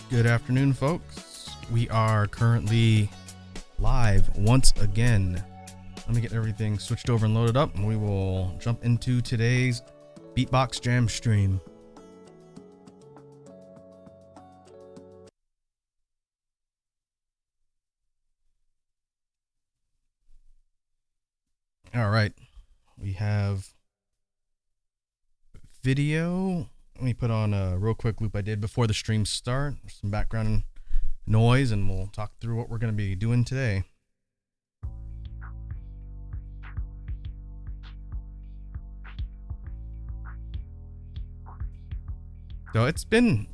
Good afternoon, folks. We are currently live once again. Let me get everything switched over and loaded up, and we will jump into today's Beatbox Jam stream. All right, we have video. Let me put on a real quick loop I did before the stream start. Some background noise, and we'll talk through what we're going to be doing today. So it's been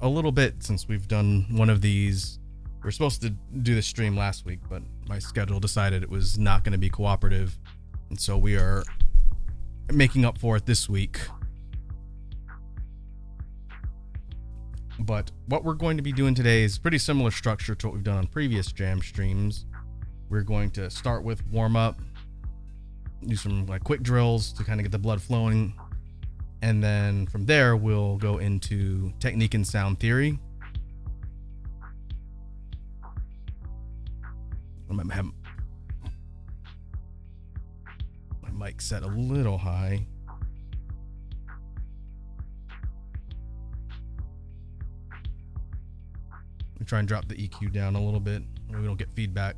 a little bit since we've done one of these. We were supposed to do the stream last week, but my schedule decided it was not going to be cooperative, and so we are making up for it this week. But what we're going to be doing today is pretty similar structure to what we've done on previous jam streams. We're going to start with warm up, do some quick drills to kind of get the blood flowing, and then from there we'll go into technique and sound theory. I might have my mic set a little high. We try and drop the EQ down a little bit so we don't get feedback.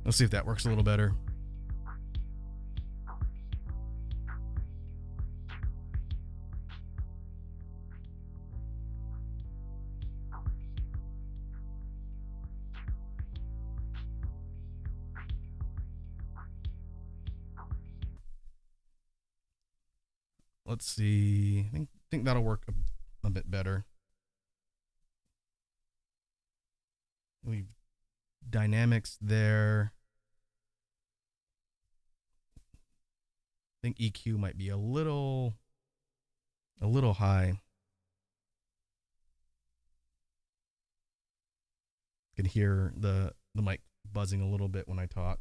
Let's see if that works a little better. Let's see. I think that'll work a bit better. We've dynamics there. I think EQ might be a little high. You can hear the mic buzzing a little bit when I talk.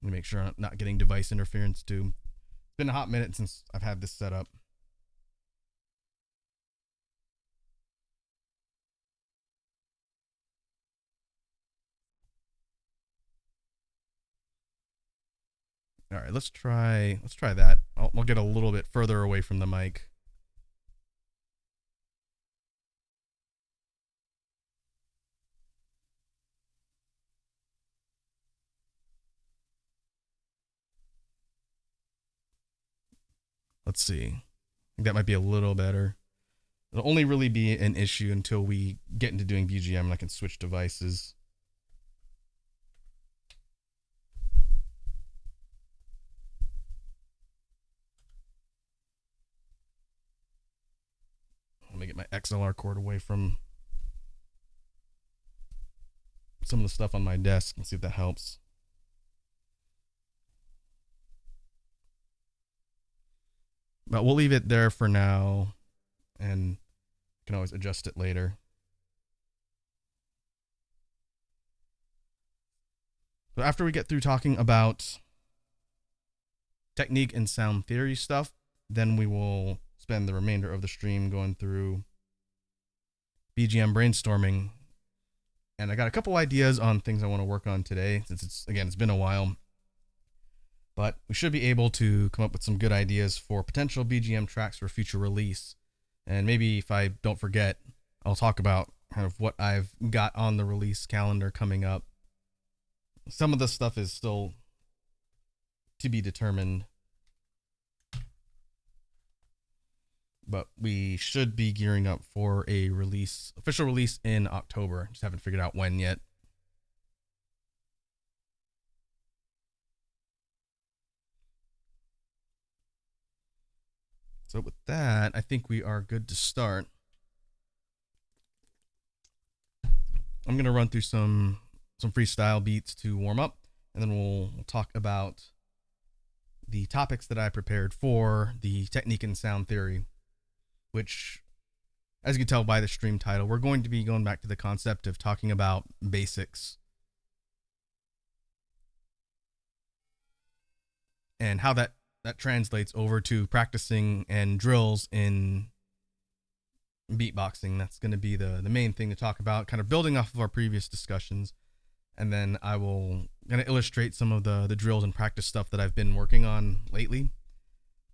Let me make sure I'm not getting device interference too. It's been a hot minute since I've had this set up. All right, let's try that. I'll get a little bit further away from the mic. Let's see. I think that might be a little better. It'll only really be an issue until we get into doing BGM and I can switch devices. Let me get my XLR cord away from some of the stuff on my desk and see if that helps. But we'll leave it there for now, and you can always adjust it later. So after we get through talking about technique and sound theory stuff, then we will spend the remainder of the stream going through BGM brainstorming. And I got a couple ideas on things I want to work on today, since it's been a while. But we should be able to come up with some good ideas for potential BGM tracks for future release. And maybe if I don't forget, I'll talk about kind of what I've got on the release calendar coming up. Some of the stuff is still to be determined, but we should be gearing up for a official release in October. Just haven't figured out when yet. So with that, I think we are good to start. I'm going to run through some freestyle beats to warm up, and then we'll talk about the topics that I prepared for the technique and sound theory, which as you can tell by the stream title, we're going to be going back to the concept of talking about basics and how that translates over to practicing and drills in beatboxing. That's going to be the main thing to talk about, kind of building off of our previous discussions. And then I will kind of illustrate some of the drills and practice stuff that I've been working on lately.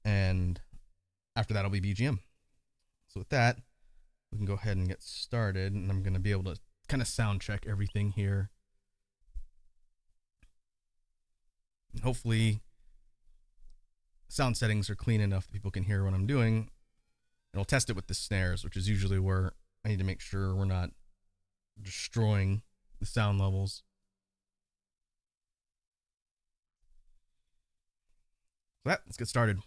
And after that, it'll be BGM. So with that, we can go ahead and get started. And I'm going to be able to kind of sound check everything here. And hopefully, sound settings are clean enough that people can hear what I'm doing. And I'll test it with the snares, which is usually where I need to make sure we're not destroying the sound levels. So let's get started.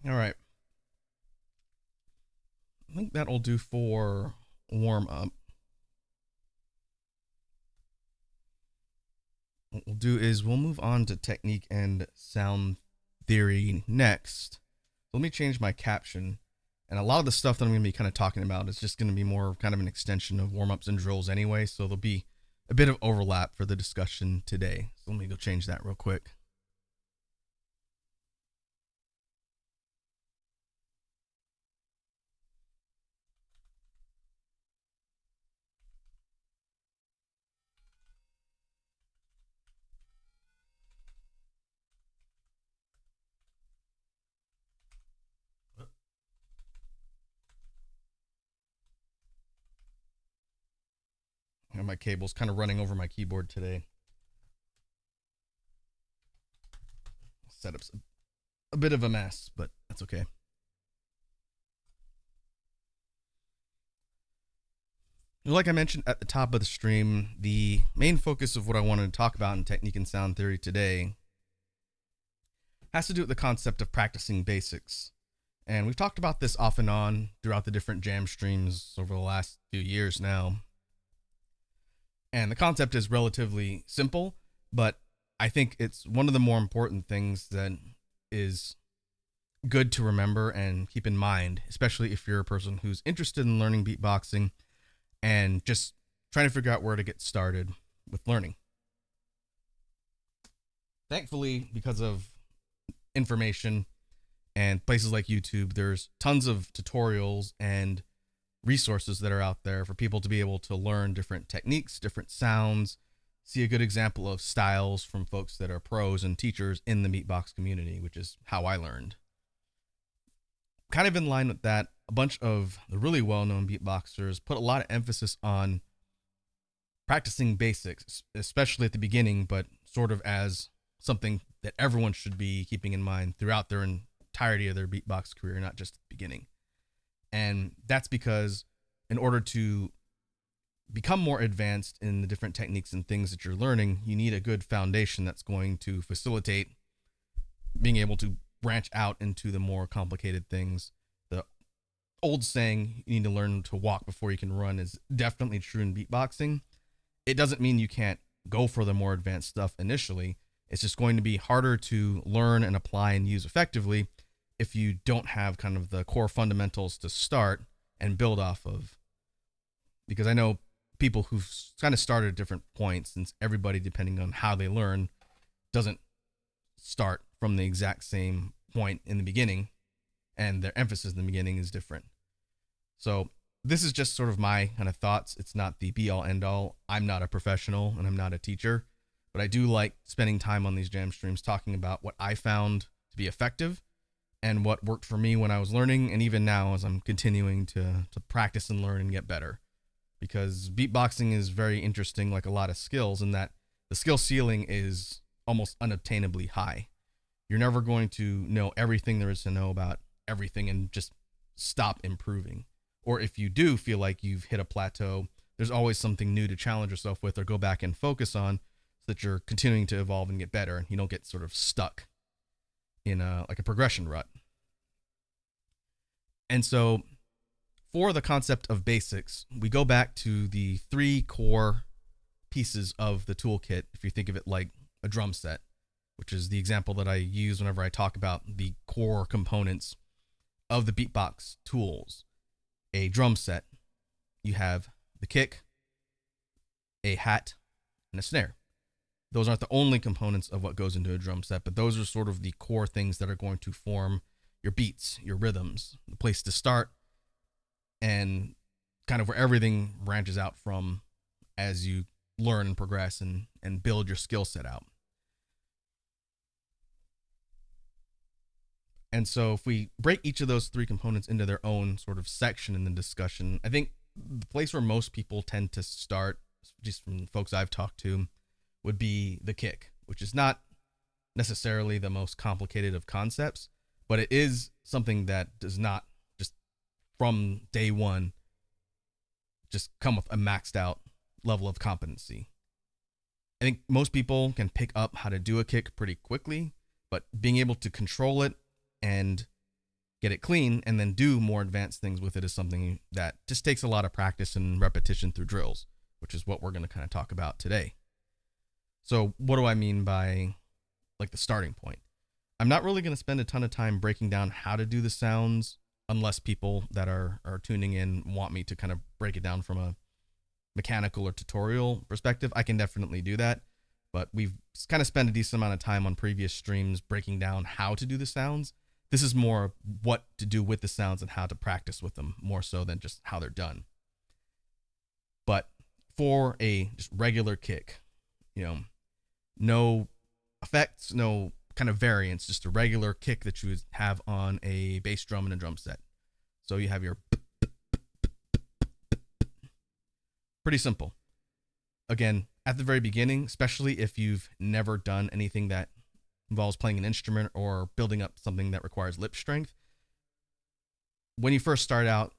All right. I think that'll do for warm up. What we'll do is we'll move on to technique and sound theory next. Let me change my caption And a lot of the stuff that I'm going to be kind of talking about is just going to be more kind of an extension of warm-ups and drills anyway. So there'll be a bit of overlap for the discussion today. So let me go change that real quick. And my cable's kind of running over my keyboard today. Setup's a bit of a mess, but that's okay. Like I mentioned at the top of the stream, the main focus of what I wanted to talk about in technique and sound theory today has to do with the concept of practicing basics. And we've talked about this off and on throughout the different jam streams over the last few years now. And the concept is relatively simple, but I think it's one of the more important things that is good to remember and keep in mind, especially if you're a person who's interested in learning beatboxing and just trying to figure out where to get started with learning. Thankfully, because of information and places like YouTube, there's tons of tutorials and resources that are out there for people to be able to learn different techniques, different sounds, see a good example of styles from folks that are pros and teachers in the beatbox community, which is how I learned. Kind of in line with that, a bunch of the really well-known beatboxers put a lot of emphasis on practicing basics, especially at the beginning, but sort of as something that everyone should be keeping in mind throughout their entirety of their beatbox career, not just at the beginning. And that's because in order to become more advanced in the different techniques and things that you're learning, you need a good foundation that's going to facilitate being able to branch out into the more complicated things. The old saying, you need to learn to walk before you can run, is definitely true in beatboxing. It doesn't mean you can't go for the more advanced stuff initially. It's just going to be harder to learn and apply and use effectively if you don't have kind of the core fundamentals to start and build off of. Because I know people who've kind of started at different points, since everybody, depending on how they learn, doesn't start from the exact same point in the beginning, and their emphasis in the beginning is different. So this is just sort of my kind of thoughts. It's not the be-all, end-all. I'm not a professional, and I'm not a teacher, but I do like spending time on these jam streams talking about what I found to be effective and what worked for me when I was learning, and even now as I'm continuing to practice and learn and get better. Because beatboxing is very interesting, like a lot of skills, in that the skill ceiling is almost unobtainably high. You're never going to know everything there is to know about everything and just stop improving. Or if you do feel like you've hit a plateau, there's always something new to challenge yourself with or go back and focus on, so that you're continuing to evolve and get better and you don't get sort of stuck in a progression rut. And so for the concept of basics, we go back to the 3 core pieces of the toolkit. If you think of it like a drum set, which is the example that I use whenever I talk about the core components of the beatbox tools. A drum set, you have the kick, a hat, and a snare. Those aren't the only components of what goes into a drum set, but those are sort of the core things that are going to form your beats, your rhythms, the place to start, and kind of where everything branches out from as you learn and progress and build your skill set out. And so if we break each of those 3 components into their own sort of section in the discussion, I think the place where most people tend to start, just from folks I've talked to, would be the kick, which is not necessarily the most complicated of concepts, but it is something that does not just from day one just come with a maxed out level of competency. I think most people can pick up how to do a kick pretty quickly, but being able to control it and get it clean and then do more advanced things with it is something that just takes a lot of practice and repetition through drills, which is what we're going to kind of talk about today. So what do I mean by like the starting point? I'm not really going to spend a ton of time breaking down how to do the sounds unless people that are tuning in want me to kind of break it down from a mechanical or tutorial perspective, I can definitely do that. But we've kind of spent a decent amount of time on previous streams breaking down how to do the sounds. This is more what to do with the sounds and how to practice with them, more so than just how they're done. But for a just regular kick, no effects, no kind of variance, just a regular kick that you would have on a bass drum and a drum set. So you have your pretty simple. Again, at the very beginning, especially if you've never done anything that involves playing an instrument or building up something that requires lip strength, when you first start out,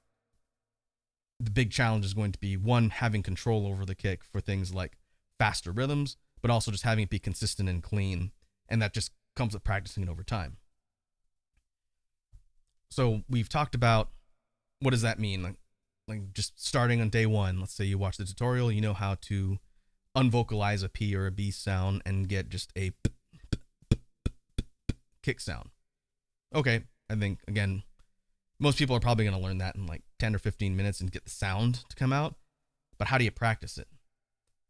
the big challenge is going to be, one, having control over the kick for things like faster rhythms, but also just having it be consistent and clean. And that just comes with practicing it over time. So we've talked about what does that mean? Like just starting on day one, let's say you watch the tutorial, you know how to unvocalize a P or a B sound and get just a kick sound. Okay, I think, again, most people are probably going to learn that in like 10 or 15 minutes and get the sound to come out. But how do you practice it?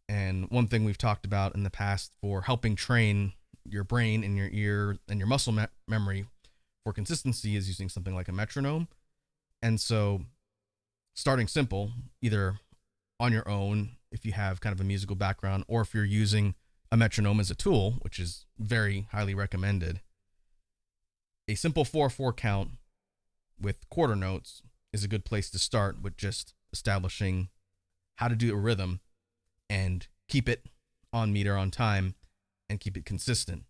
And one thing we've talked about in the past for helping train your brain and your ear and your muscle memory for consistency is using something like a metronome. And so starting simple, either on your own, if you have kind of a musical background, or if you're using a metronome as a tool, which is very highly recommended, a simple 4/4 count with quarter notes is a good place to start with just establishing how to do a rhythm and keep it on meter on time and keep it consistent.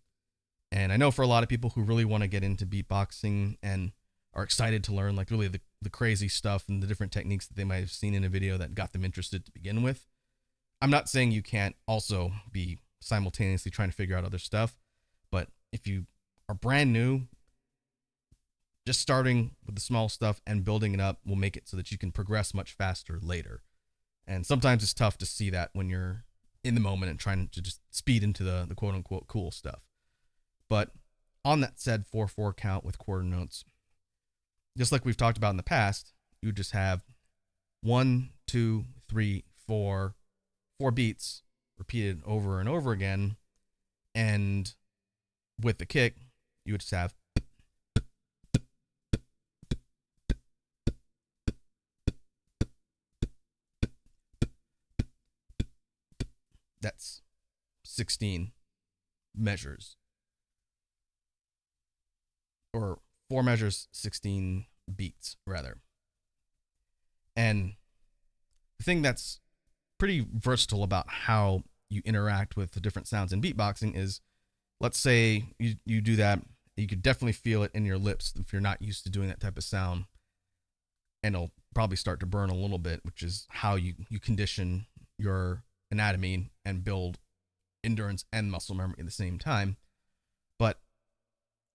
And I know for a lot of people who really want to get into beatboxing and are excited to learn like really the crazy stuff and the different techniques that they might have seen in a video that got them interested to begin with, I'm not saying you can't also be simultaneously trying to figure out other stuff, but if you are brand new, just starting with the small stuff and building it up will make it so that you can progress much faster later. And sometimes it's tough to see that when you're in the moment and trying to just speed into the quote unquote cool stuff. But on that said 4/4 count with quarter notes, just like we've talked about in the past, you just have 1, 2, 3, 4 beats repeated over and over again. And with the kick, you would just have that's 16 measures, or 4 measures, 16 beats rather. And the thing that's pretty versatile about how you interact with the different sounds in beatboxing is, let's say you do that, you could definitely feel it in your lips if you're not used to doing that type of sound, and it'll probably start to burn a little bit, which is how you condition your anatomy and build endurance and muscle memory at the same time. But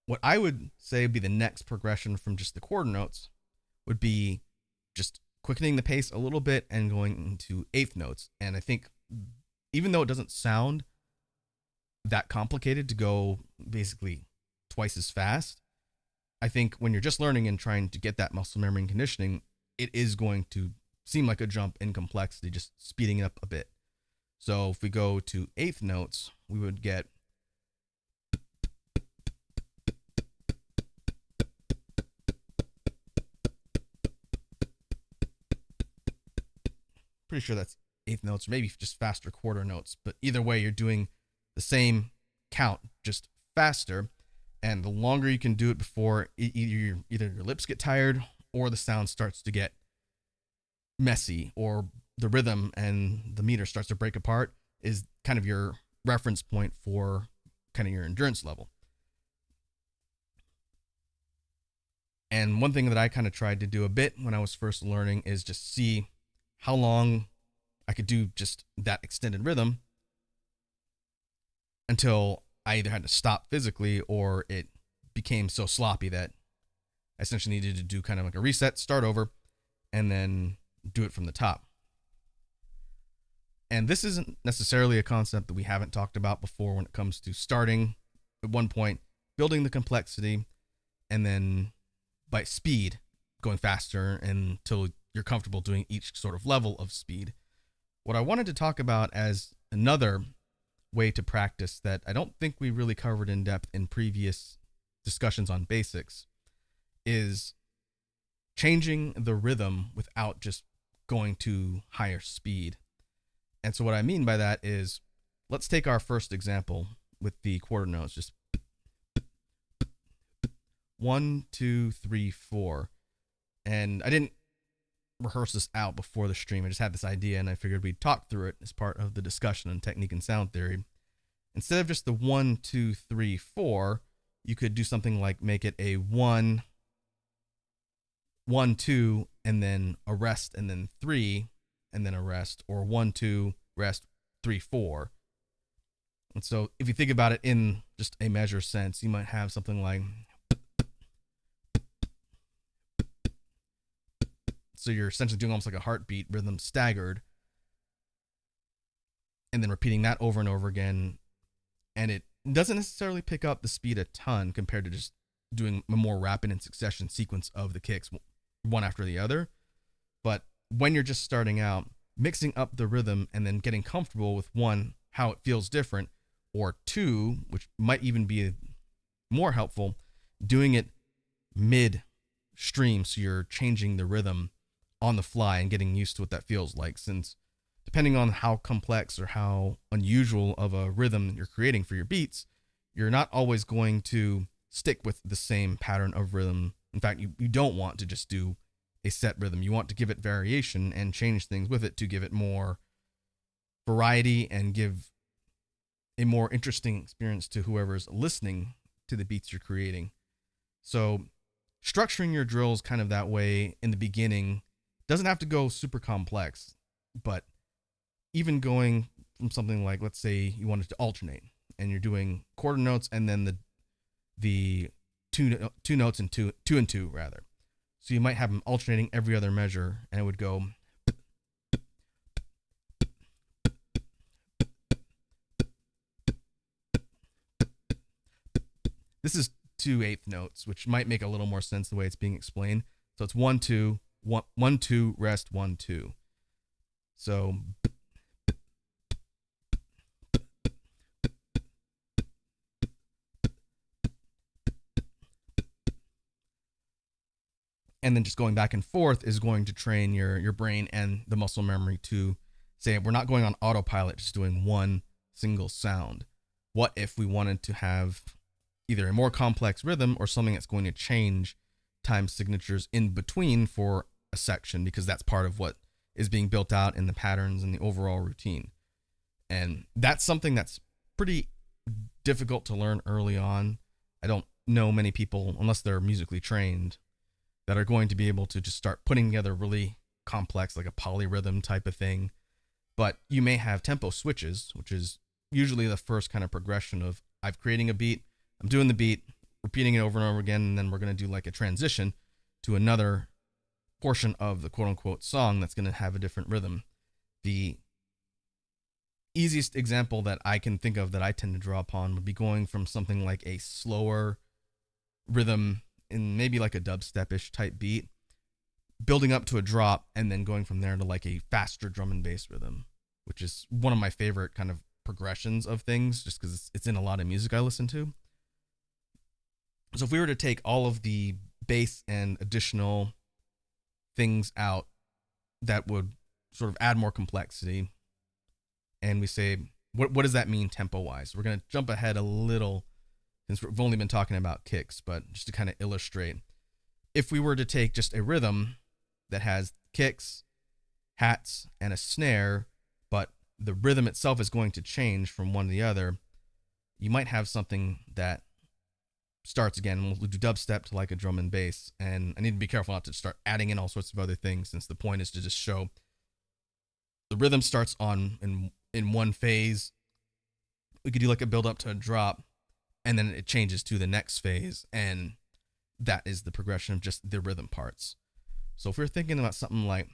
what I would say would be the next progression from just the quarter notes would be just quickening the pace a little bit and going into eighth notes. And I think even though it doesn't sound that complicated to go basically twice as fast, I think when you're just learning and trying to get that muscle memory and conditioning, it is going to seem like a jump in complexity, just speeding it up a bit. So if we go to eighth notes, we would get pretty sure that's eighth notes, or maybe just faster quarter notes. But either way, you're doing the same count, just faster. And the longer you can do it before either your lips get tired or the sound starts to get messy or the rhythm and the meter starts to break apart, is kind of your reference point for kind of your endurance level. And one thing that I kind of tried to do a bit when I was first learning is just see how long I could do just that extended rhythm until I either had to stop physically or it became so sloppy that I essentially needed to do kind of like a reset, start over, and then do it from the top. And this isn't necessarily a concept that we haven't talked about before when it comes to starting at one point, building the complexity, and then by speed, going faster until you're comfortable doing each sort of level of speed. What I wanted to talk about as another way to practice that I don't think we really covered in depth in previous discussions on basics is changing the rhythm without just going to higher speed. And so what I mean by that is, let's take our first example with the quarter notes, just 1, 2, 3, 4. And I didn't rehearse this out before the stream. I just had this idea and I figured we'd talk through it as part of the discussion on technique and sound theory. Instead of just the 1, 2, 3, 4, you could do something like make it a 1, 1, 2, and then a rest, and then 3, and then a rest, or 1, 2, rest, 3, 4. And so if you think about it in just a measure sense, you might have something like, so you're essentially doing almost like a heartbeat rhythm staggered, and then repeating that over and over again. And it doesn't necessarily pick up the speed a ton compared to just doing a more rapid in succession sequence of the kicks one after the other. But when you're just starting out, mixing up the rhythm and then getting comfortable with one, how it feels different, or two, which might even be more helpful, doing it mid stream, so you're changing the rhythm on the fly and getting used to what that feels like, since depending on how complex or how unusual of a rhythm you're creating for your beats, you're not always going to stick with the same pattern of rhythm. In fact, you don't want to just do a set rhythm. You want to give it variation and change things with it to give it more variety and give a more interesting experience to whoever's listening to the beats you're creating. So structuring your drills kind of that way in the beginning doesn't have to go super complex, but even going from something like, let's say you wanted to alternate and you're doing quarter notes and then the two notes and two and two rather. So you might have them alternating every other measure, and it would go. This is 2/8 notes, which might make a little more sense the way it's being explained. So it's 1, 2, 1, 1, 2, rest, 1, 2. So and then just going back and forth is going to train your brain and the muscle memory to say, we're not going on autopilot, just doing one single sound. What if we wanted to have either a more complex rhythm or something that's going to change time signatures in between for a section, because that's part of what is being built out in the patterns and the overall routine. And that's something that's pretty difficult to learn early on. I don't know many people, unless they're musically trained, that are going to be able to just start putting together really complex, like a polyrhythm type of thing. But you may have tempo switches, which is usually the first kind of progression of, I'm creating a beat, I'm doing the beat, repeating it over and over again, and then we're going to do like a transition to another portion of the quote-unquote song that's going to have a different rhythm. The easiest example that I can think of that I tend to draw upon would be going from something like a slower rhythm in maybe like a dubstep-ish type beat, building up to a drop, and then going from there to like a faster drum and bass rhythm, which is one of my favorite kind of progressions of things, just because it's in a lot of music I listen to. So if we were to take all of the bass and additional things out that would sort of add more complexity, and we say, what does that mean tempo-wise? We're going to jump ahead a little, since we've only been talking about kicks, but just to kind of illustrate, if we were to take just a rhythm that has kicks, hats, and a snare, but the rhythm itself is going to change from one to the other, you might have something that starts again, we'll do dubstep to like a drum and bass, and I need to be careful not to start adding in all sorts of other things, since the point is to just show the rhythm starts on in one phase. We could do like a build up to a drop, and then it changes to the next phase, and that is the progression of just the rhythm parts. So if we're thinking about something like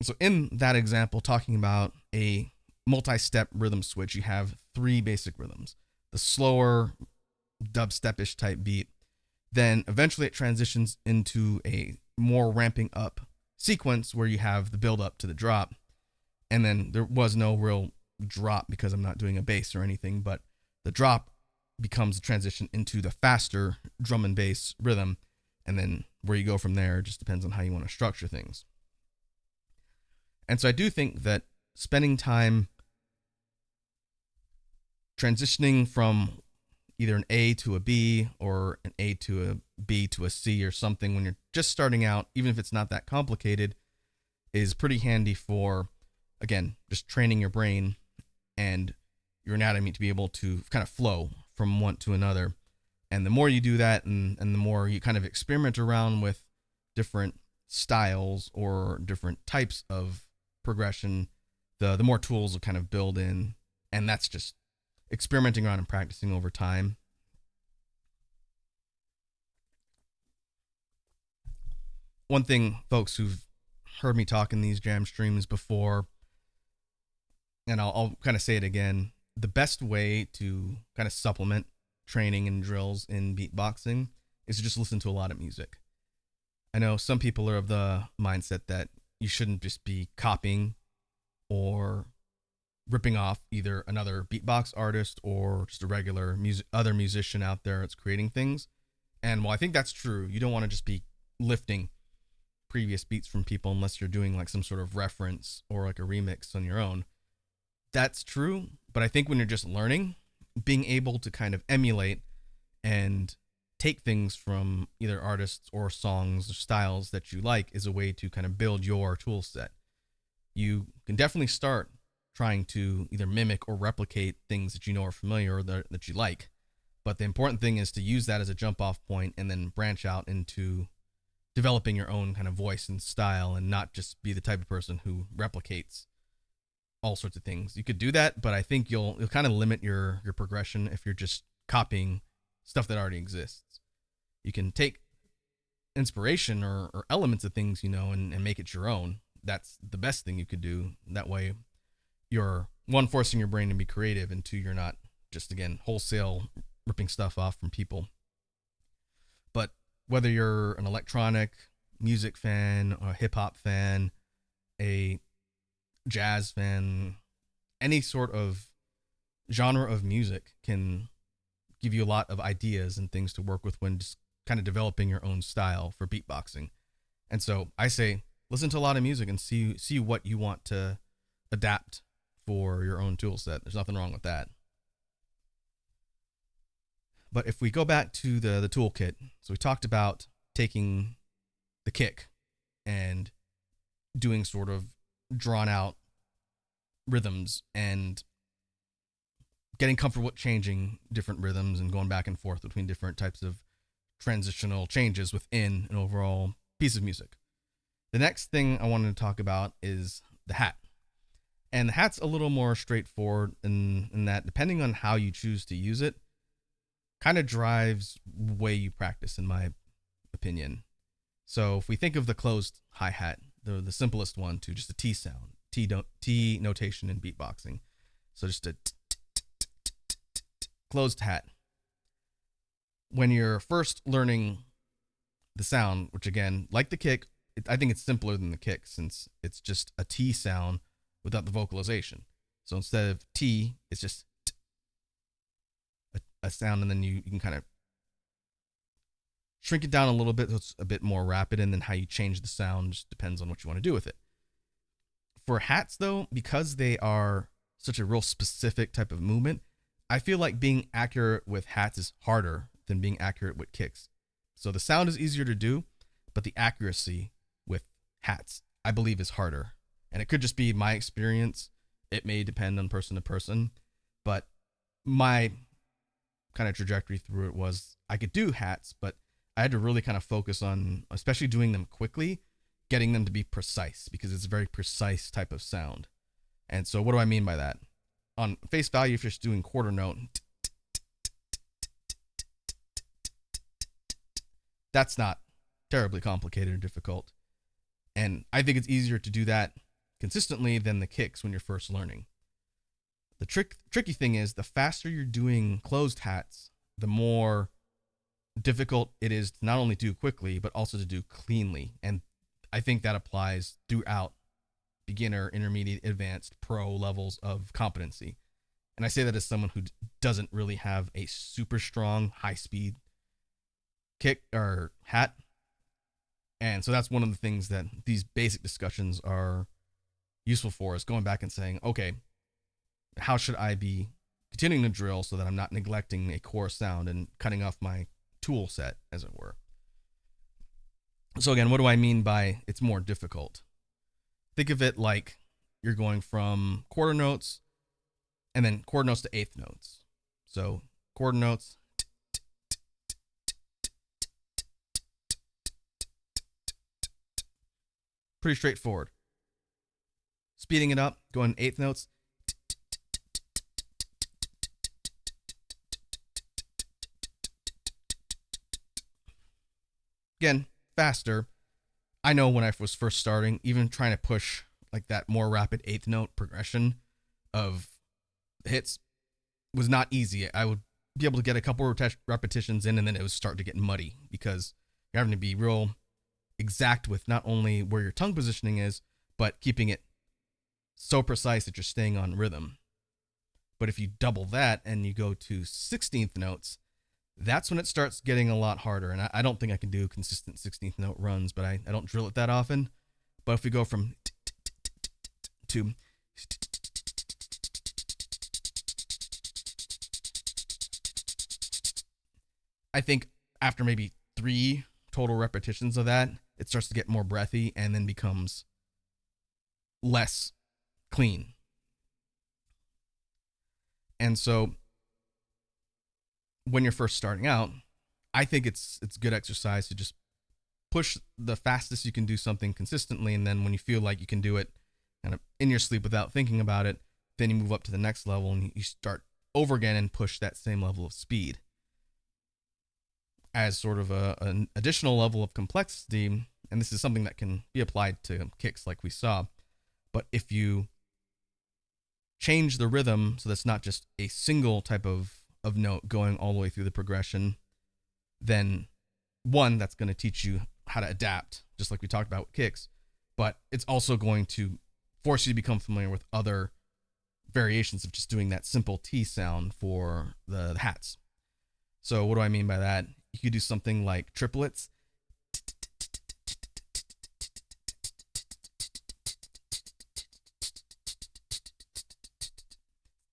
So in that example, talking about a multi-step rhythm switch, you have three basic rhythms. The slower dubstep-ish type beat, then eventually it transitions into a more ramping up sequence where you have the build up to the drop. And then there was no real drop because I'm not doing a bass or anything, but the drop becomes a transition into the faster drum and bass rhythm. And then where you go from there just depends on how you want to structure things. And so I do think that spending time transitioning from either an A to a B or an A to a B to a C or something when you're just starting out, even if it's not that complicated, is pretty handy for, again, just training your brain and your anatomy to be able to kind of flow from one to another. And the more you do that and the more you kind of experiment around with different styles or different types of progression, the more tools will kind of build in. And that's just experimenting around and practicing over time. One thing, folks who've heard me talk in these jam streams before, and I'll kind of say it again, the best way to kind of supplement training and drills in beatboxing is to just listen to a lot of music. I know some people are of the mindset that you shouldn't just be copying or ripping off either another beatbox artist or just a regular other musician out there that's creating things. And while I think that's true, you don't want to just be lifting previous beats from people unless you're doing like some sort of reference or like a remix on your own. That's true, but I think when you're just learning, being able to kind of emulate and take things from either artists or songs or styles that you like is a way to kind of build your tool set. You can definitely start trying to either mimic or replicate things that you know are familiar or that you like. But the important thing is to use that as a jump off point and then branch out into developing your own kind of voice and style and not just be the type of person who replicates all sorts of things. You could do that, but I think you'll kind of limit your progression if you're just copying stuff that already exists. You can take inspiration or elements of things, and make it your own. That's the best thing you could do. That way you're, one, forcing your brain to be creative, and two, you're not just, again, wholesale ripping stuff off from people. But whether you're an electronic music fan or a hip hop fan, a jazz fan, any sort of genre of music can give you a lot of ideas and things to work with when just kind of developing your own style for beatboxing. And so I say, listen to a lot of music and see what you want to adapt for your own tool set. There's nothing wrong with that. But if we go back to the toolkit, so we talked about taking the kick and doing sort of drawn out rhythms and getting comfortable with changing different rhythms and going back and forth between different types of transitional changes within an overall piece of music. The next thing I wanted to talk about is the hat. And the hat's a little more straightforward in that, depending on how you choose to use it, kind of drives the way you practice, in my opinion. So if we think of the closed hi-hat, the simplest one, to just a T sound, T notation in beatboxing. So just a closed hat. When you're first learning the sound, which again, like the kick, I think it's simpler than the kick since it's just a T sound without the vocalization. So instead of T, it's just a sound, and then you can kind of shrink it down a little bit so it's a bit more rapid, and then how you change the sound just depends on what you want to do with it. For hats, though, because they are such a real specific type of movement, I feel like being accurate with hats is harder than being accurate with kicks. So the sound is easier to do, but the accuracy with hats, I believe, is harder. And it could just be my experience. It may depend on person to person, but my kind of trajectory through it was I could do hats, but I had to really kind of focus on, especially doing them quickly, getting them to be precise, because it's a very precise type of sound. And so what do I mean by that? On face value, if you're just doing quarter note, that's not terribly complicated or difficult. And I think it's easier to do that consistently than the kicks when you're first learning. The tricky thing is the faster you're doing closed hats, the more difficult it is to not only do quickly, but also to do cleanly. And I think that applies throughout beginner, intermediate, advanced, pro levels of competency. And I say that as someone who doesn't really have a super strong, high speed kick or hat. And so that's one of the things that these basic discussions are useful for, is going back and saying, okay, how should I be continuing to drill so that I'm not neglecting a core sound and cutting off my tool set, as it were. So again, what do I mean by it's more difficult? Think of it like you're going from quarter notes and then quarter notes to eighth notes. So quarter notes, pretty straightforward. Speeding it up, going eighth notes. Again, faster. I know when I was first starting, even trying to push like that more rapid eighth note progression of hits was not easy. I would be able to get a couple repetitions in, and then it would start to get muddy because you're having to be real exact with not only where your tongue positioning is, but keeping it so precise that you're staying on rhythm. But if you double that and you go to 16th notes, that's when it starts getting a lot harder. And I don't think I can do consistent 16th note runs, but I don't drill it that often. But if we go from to I think after maybe 3 total repetitions of that, it starts to get more breathy and then becomes less clean. And so when you're first starting out, I think it's good exercise to just push the fastest you can do something consistently, and then when you feel like you can do it kind of in your sleep without thinking about it, then you move up to the next level and you start over again and push that same level of speed. As sort of an additional level of complexity, and this is something that can be applied to kicks like we saw, but if you change the rhythm so that's not just a single type of note going all the way through the progression, then one, that's going to teach you how to adapt, just like we talked about with kicks, but it's also going to force you to become familiar with other variations of just doing that simple T sound for the hats. So what do I mean by that? You could do something like triplets.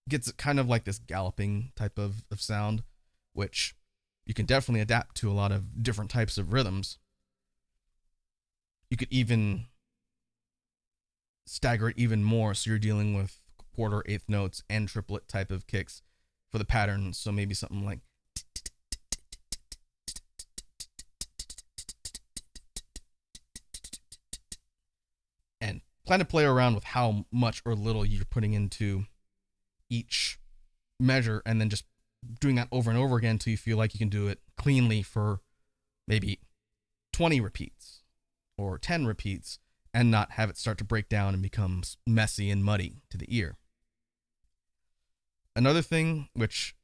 Gets kind of like this galloping type of sound, which you can definitely adapt to a lot of different types of rhythms. You could even stagger it even more, so you're dealing with quarter, eighth notes, and triplet type of kicks for the pattern. So maybe something like and plan to play around with how much or little you're putting into each measure, and then just doing that over and over again until you feel like you can do it cleanly for maybe 20 repeats or 10 repeats and not have it start to break down and become messy and muddy to the ear. Another thing, which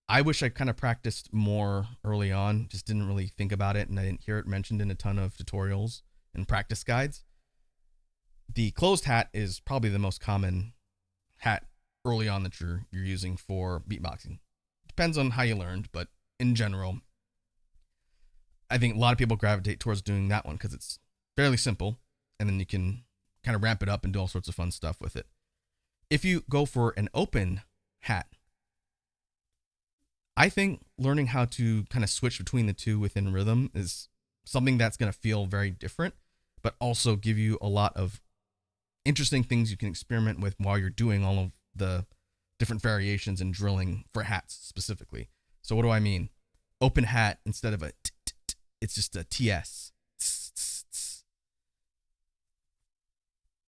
I wish I kind of practiced more early on, just didn't really think about it, and I didn't hear it mentioned in a ton of tutorials and practice guides. The closed hat is probably the most common hat early on that you're using for beatboxing. Depends on how you learned, but in general, I think a lot of people gravitate towards doing that one because it's fairly simple, and then you can kind of ramp it up and do all sorts of fun stuff with it. If you go for an open hat, I think learning how to kind of switch between the two within rhythm is something that's going to feel very different, but also give you a lot of interesting things you can experiment with while you're doing all of the different variations in drilling for hats specifically. So what do I mean? Open hat, instead of a it's just a TS.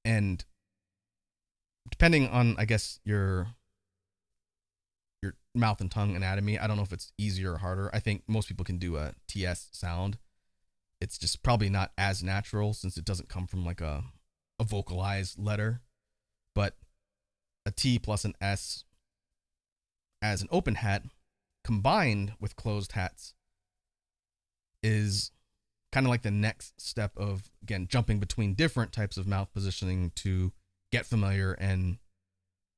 And depending on, I guess, your mouth and tongue anatomy, I don't know if it's easier or harder. I think most people can do a TS sound. It's just probably not as natural since it doesn't come from like a a vocalized letter, but a T plus an S as an open hat combined with closed hats is kind of like the next step of, again, jumping between different types of mouth positioning to get familiar and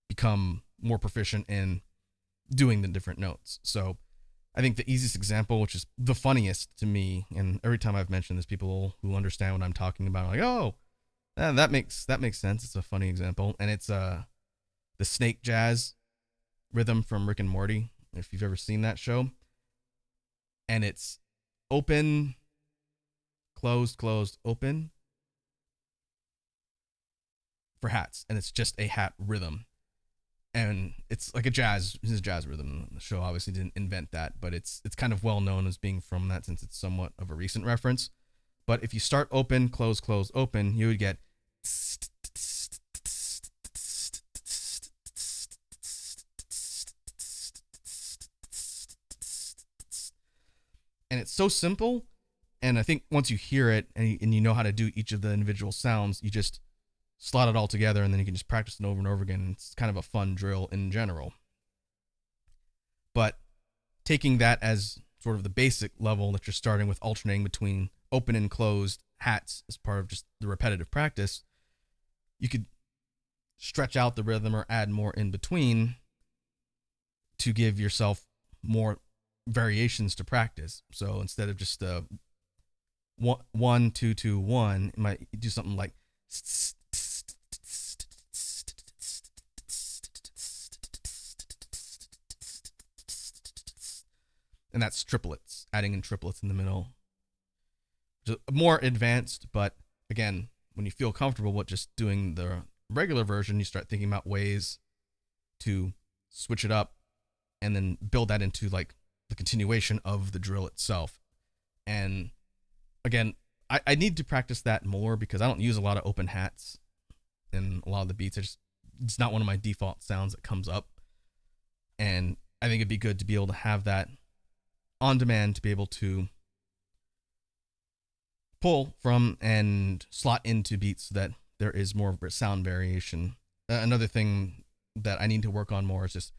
become more proficient in doing the different notes. So I think the easiest example, which is the funniest to me, and every time I've mentioned this, people who understand what I'm talking about are like, oh, that makes sense. It's a funny example. And it's the snake jazz rhythm from Rick and Morty, if you've ever seen that show. And it's open, closed, closed, open for hats. And it's just a hat rhythm. And it's like a jazz rhythm. The show obviously didn't invent that, but it's kind of well known as being from that, since it's somewhat of a recent reference. But if you start open, close, close, open, you would get, and it's so simple. And I think once you hear it and you know how to do each of the individual sounds, you just slot it all together, and then you can just practice it over and over again. It's kind of a fun drill in general. But taking that as sort of the basic level that you're starting with, alternating between open and closed hats as part of just the repetitive practice, you could stretch out the rhythm or add more in between to give yourself more variations to practice. So instead of just 1 2 2 1, you might do something like, and that's triplets, adding in triplets in the middle. Just more advanced, but again, when you feel comfortable with just doing the regular version, you start thinking about ways to switch it up and then build that into like the continuation of the drill itself. And again, I need to practice that more because I don't use a lot of open hats in a lot of the beats. It's not one of my default sounds that comes up. And I think it'd be good to be able to have that on demand, to be able to pull from and slot into beats so that there is more sound variation. Another thing that I need to work on more is just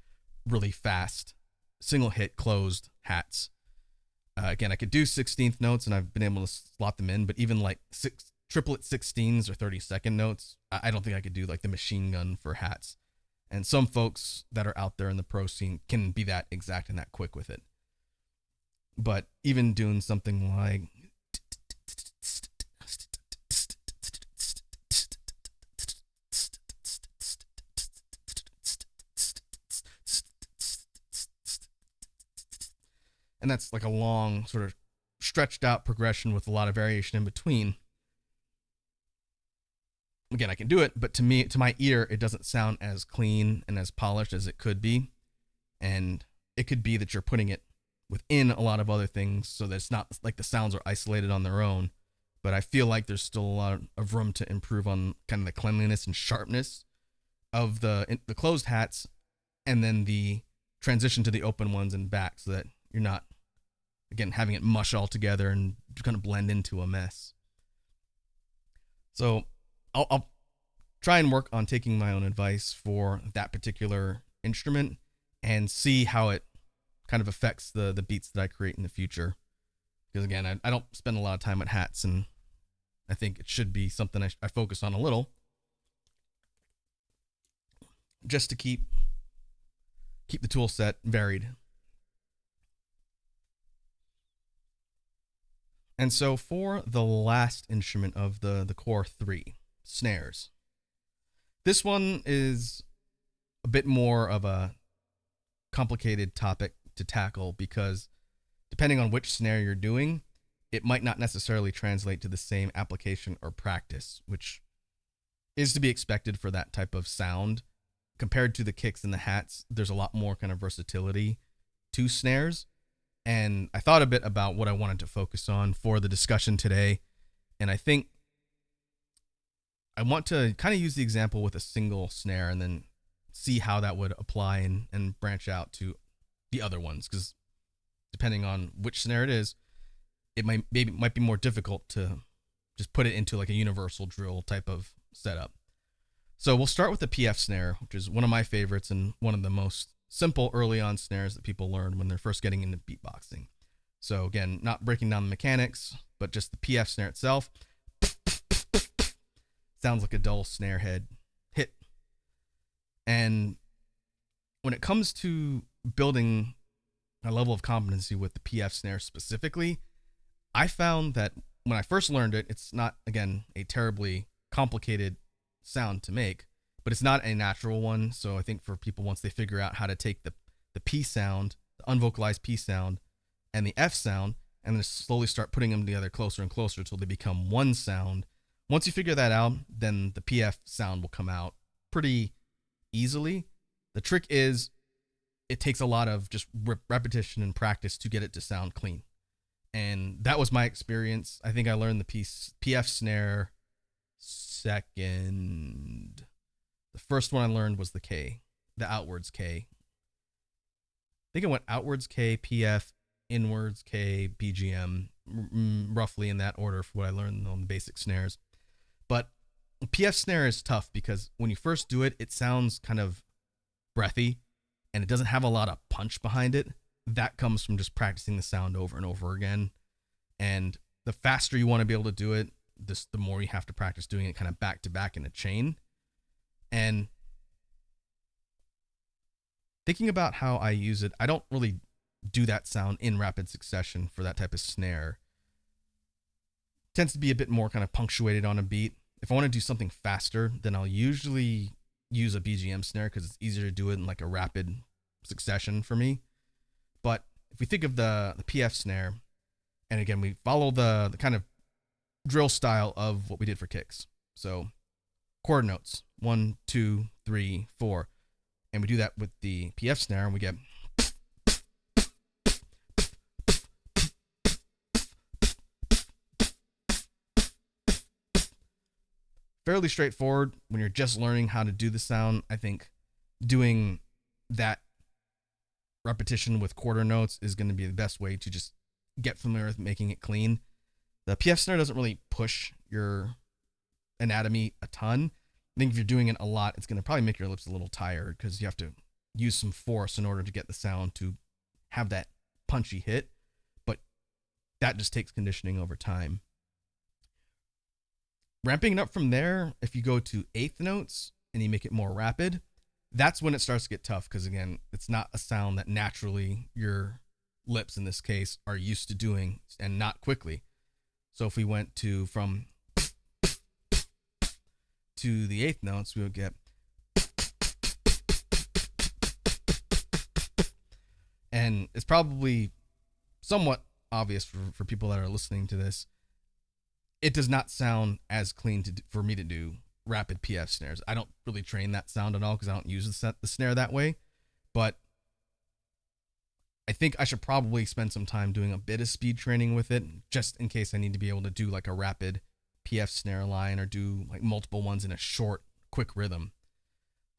really fast single hit closed hats. Again, I could do 16th notes and I've been able to slot them in, but even like triplet 16s or 30-second notes, I don't think I could do like the machine gun for hats. And some folks that are out there in the pro scene can be that exact and that quick with it. But even doing something like and that's like a long sort of stretched out progression with a lot of variation in between. Again, I can do it, but to my ear, it doesn't sound as clean and as polished as it could be. And it could be that you're putting it within a lot of other things so that it's not like the sounds are isolated on their own. But I feel like there's still a lot of room to improve on kind of the cleanliness and sharpness of the closed hats, and then the transition to the open ones and back, so that you're not, again, having it mush all together and kind of blend into a mess. So I'll try and work on taking my own advice for that particular instrument and see how it kind of affects the beats that I create in the future. Because again, I don't spend a lot of time with hats, and I think it should be something I focus on a little, just to keep the tool set varied. And so for the last instrument of the core 3, snares. This one is a bit more of a complicated topic to tackle because depending on which snare you're doing, it might not necessarily translate to the same application or practice, which is to be expected for that type of sound. Compared to the kicks and the hats, there's a lot more kind of versatility to snares. And I thought a bit about what I wanted to focus on for the discussion today. And I think I want to kind of use the example with a single snare and then see how that would apply and branch out to the other ones. Because depending on which snare it is, it might be more difficult to just put it into like a universal drill type of setup. So we'll start with the PF snare, which is one of my favorites and one of the most simple early on snares that people learn when they're first getting into beatboxing. So again, not breaking down the mechanics, but just the PF snare itself. Sounds like a dull snare head hit. And when it comes to building a level of competency with the PF snare specifically, I found that when I first learned it, it's not, again, a terribly complicated sound to make, but it's not a natural one. So I think for people, once they figure out how to take the P sound, the unvocalized P sound, and the F sound, and then slowly start putting them together closer and closer until they become one sound. Once you figure that out, then the PF sound will come out pretty easily. The trick is it takes a lot of just repetition and practice to get it to sound clean. And that was my experience. I think I learned the PF snare second. The first one I learned was the K, the outwards K. I think it went outwards K, PF, inwards K, BGM, roughly in that order for what I learned on the basic snares. But PF snare is tough because when you first do it, it sounds kind of breathy and it doesn't have a lot of punch behind it. That comes from just practicing the sound over and over again. And the faster you want to be able to do it, the more you have to practice doing it kind of back to back in a chain. And thinking about how I use it, I don't really do that sound in rapid succession for that type of snare. It tends to be a bit more kind of punctuated on a beat. If I want to do something faster, then I'll usually use a BGM snare because it's easier to do it in like a rapid succession for me. But if we think of the PF snare, and again, we follow the kind of drill style of what we did for kicks. So quarter notes, 1, 2, 3, 4. And we do that with the PF snare and we get fairly straightforward when you're just learning how to do the sound. I think doing that repetition with quarter notes is going to be the best way to just get familiar with making it clean. The PF snare doesn't really push your anatomy a ton. I think if you're doing it a lot, it's going to probably make your lips a little tired because you have to use some force in order to get the sound to have that punchy hit. But that just takes conditioning over time. Ramping it up from there, if you go to eighth notes and you make it more rapid, that's when it starts to get tough because, again, it's not a sound that naturally your lips, in this case, are used to doing and not quickly. So if we went from to the eighth notes, we would get, and it's probably somewhat obvious for people that are listening to this, it does not sound as clean for me to do rapid PF snares. I don't really train that sound at all because I don't use the snare that way. But I think I should probably spend some time doing a bit of speed training with it, just in case I need to be able to do like a rapid PF snare line or do like multiple ones in a short, quick rhythm.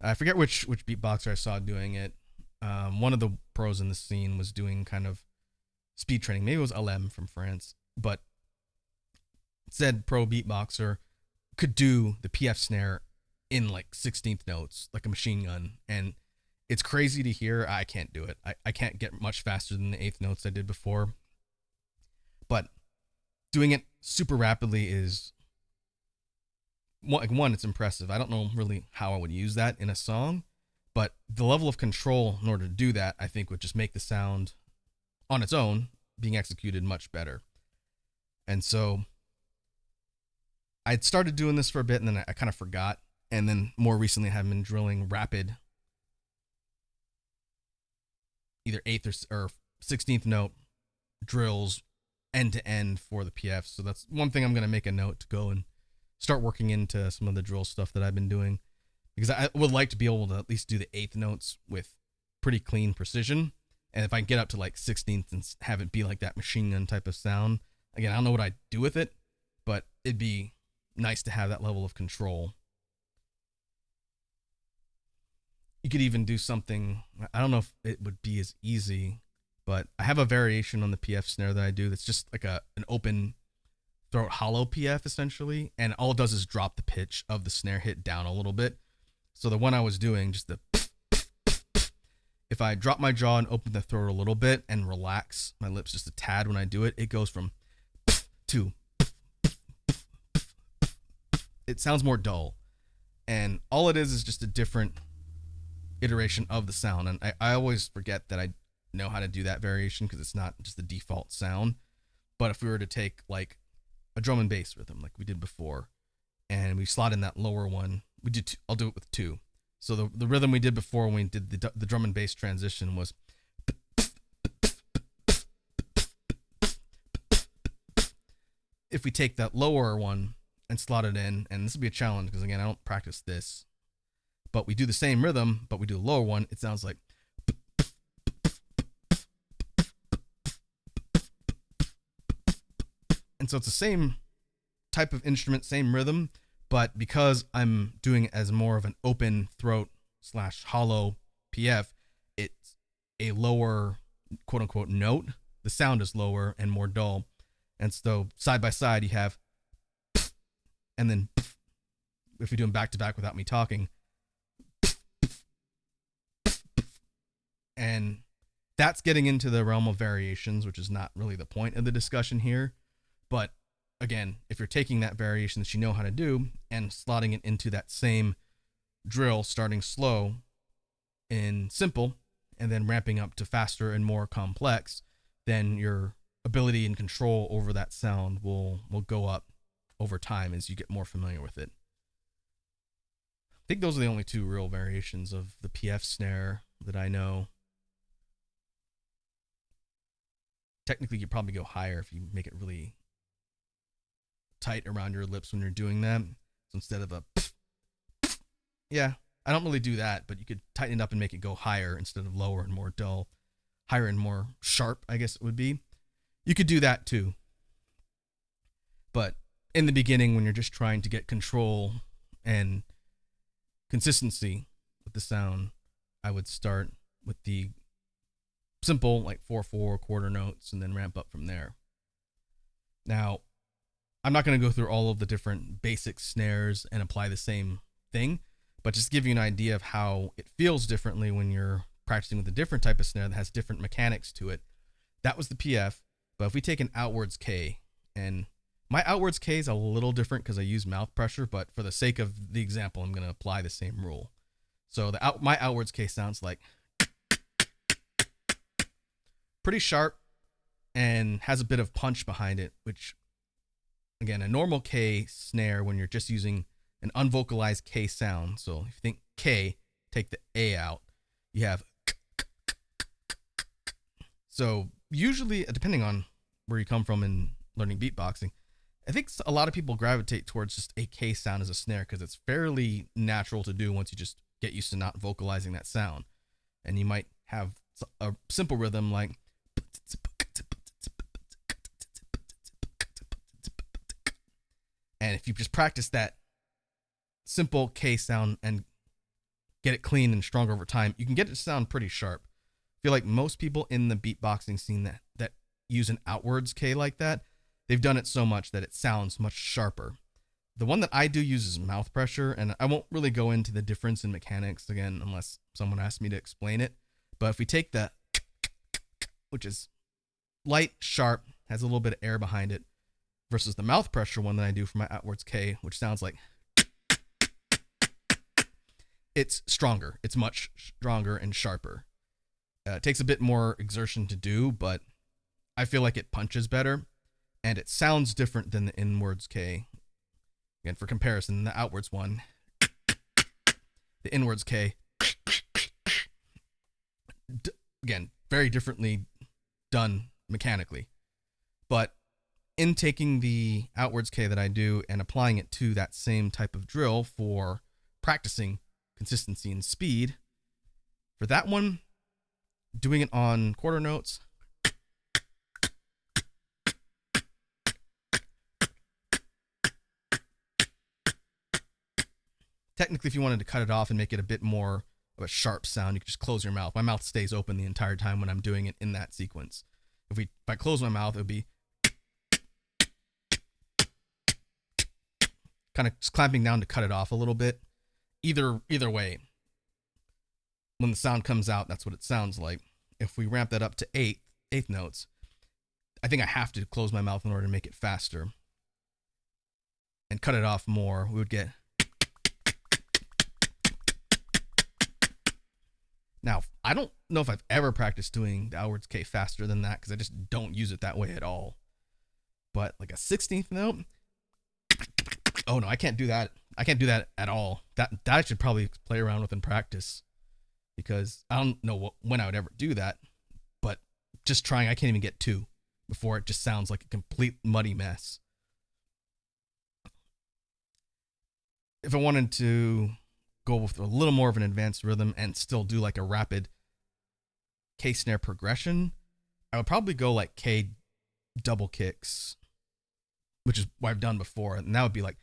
I forget which beatboxer I saw doing it. One of the pros in the scene was doing kind of speed training. Maybe it was Alem from France, but said pro beatboxer could do the PF snare in like 16th notes, like a machine gun. And it's crazy to hear. I can't do it. I can't get much faster than the eighth notes I did before. But doing it super rapidly is, one, it's impressive. I don't know really how I would use that in a song, but the level of control in order to do that, I think, would just make the sound on its own being executed much better. And so I'd started doing this for a bit and then I kind of forgot. And then more recently I have been drilling rapid either 8th or 16th note drills end to end for the PF. So that's one thing I'm going to make a note to go and start working into some of the drill stuff that I've been doing, because I would like to be able to at least do the 8th notes with pretty clean precision. And if I can get up to like 16th and have it be like that machine gun type of sound, again, I don't know what I'd do with it, but it'd be nice to have that level of control. You could even do something, I don't know if it would be as easy, but I have a variation on the PF snare that I do that's just like an open throat hollow PF essentially, and all it does is drop the pitch of the snare hit down a little bit. So the one I was doing, just the, if I drop my jaw and open the throat a little bit and relax my lips just a tad when I do it, it goes from to, it sounds more dull. And all it is just a different iteration of the sound. And I always forget that I know how to do that variation because it's not just the default sound. But if we were to take like a drum and bass rhythm like we did before, and we slot in that lower one, we did two, I'll do it with two. So the rhythm we did before when we did the drum and bass transition was, if we take that lower one and slot it in, and this will be a challenge because again I don't practice this, but we do the same rhythm, but we do the lower one, it sounds like, and so it's the same type of instrument, same rhythm, but because I'm doing it as more of an open throat / hollow PF, it's a lower quote unquote note. The sound is lower and more dull. And so side by side you have, and then if we do them back to back without me talking, and that's getting into the realm of variations, which is not really the point of the discussion here. But again, if you're taking that variation that you know how to do and slotting it into that same drill, starting slow in simple and then ramping up to faster and more complex, then your ability and control over that sound will go up over time as you get more familiar with it. I think those are the only two real variations of the PF snare that I know. Technically, you probably go higher if you make it really tight around your lips when you're doing that. So instead of a, yeah, I don't really do that, but you could tighten it up and make it go higher instead of lower and more dull. Higher and more sharp, I guess it would be. You could do that too. But in the beginning, when you're just trying to get control and consistency with the sound, I would start with the simple, like 4/4 quarter notes, and then ramp up from there. Now, I'm not going to go through all of the different basic snares and apply the same thing, but just give you an idea of how it feels differently when you're practicing with a different type of snare that has different mechanics to it. That was the PF, but if we take an outwards K, and my outwards K is a little different because I use mouth pressure, but for the sake of the example, I'm going to apply the same rule. So my outwards K sounds like pretty sharp and has a bit of punch behind it, which, again, a normal K snare when you're just using an unvocalized K sound. So if you think K, take the A out, you have. So usually, depending on where you come from in learning beatboxing, I think a lot of people gravitate towards just a K sound as a snare because it's fairly natural to do once you just get used to not vocalizing that sound. And you might have a simple rhythm like, and if you just practice that simple K sound and get it clean and stronger over time, you can get it to sound pretty sharp. I feel like most people in the beatboxing scene that use an outwards K like that, they've done it so much that it sounds much sharper. The one that I do uses mouth pressure, and I won't really go into the difference in mechanics again unless someone asks me to explain it. But if we take the, which is light, sharp, has a little bit of air behind it, versus the mouth pressure one that I do for my outwards K, which sounds like, it's stronger. It's much stronger and sharper. It takes a bit more exertion to do, but I feel like it punches better, and it sounds different than the inwards K. Again, for comparison, the outwards one, the inwards K, again, very differently done mechanically. But in taking the outwards K that I do and applying it to that same type of drill for practicing consistency and speed, for that one, doing it on quarter notes, technically, if you wanted to cut it off and make it a bit more of a sharp sound, you could just close your mouth. My mouth stays open the entire time when I'm doing it in that sequence. If I close my mouth, it would be, kind of clamping down to cut it off a little bit. Either way, when the sound comes out, that's what it sounds like. If we ramp that up to eighth notes, I think I have to close my mouth in order to make it faster and cut it off more. We would get. Now, I don't know if I've ever practiced doing the outwards K faster than that because I just don't use it that way at all. But like a 16th note, oh no, I can't do that. I can't do that at all. That I should probably play around with in practice because I don't know when I would ever do that. But just trying, I can't even get 2 before it just sounds like a complete muddy mess. If I wanted to go with a little more of an advanced rhythm and still do like a rapid K snare progression, I would probably go like K double kicks, which is what I've done before, and that would be like.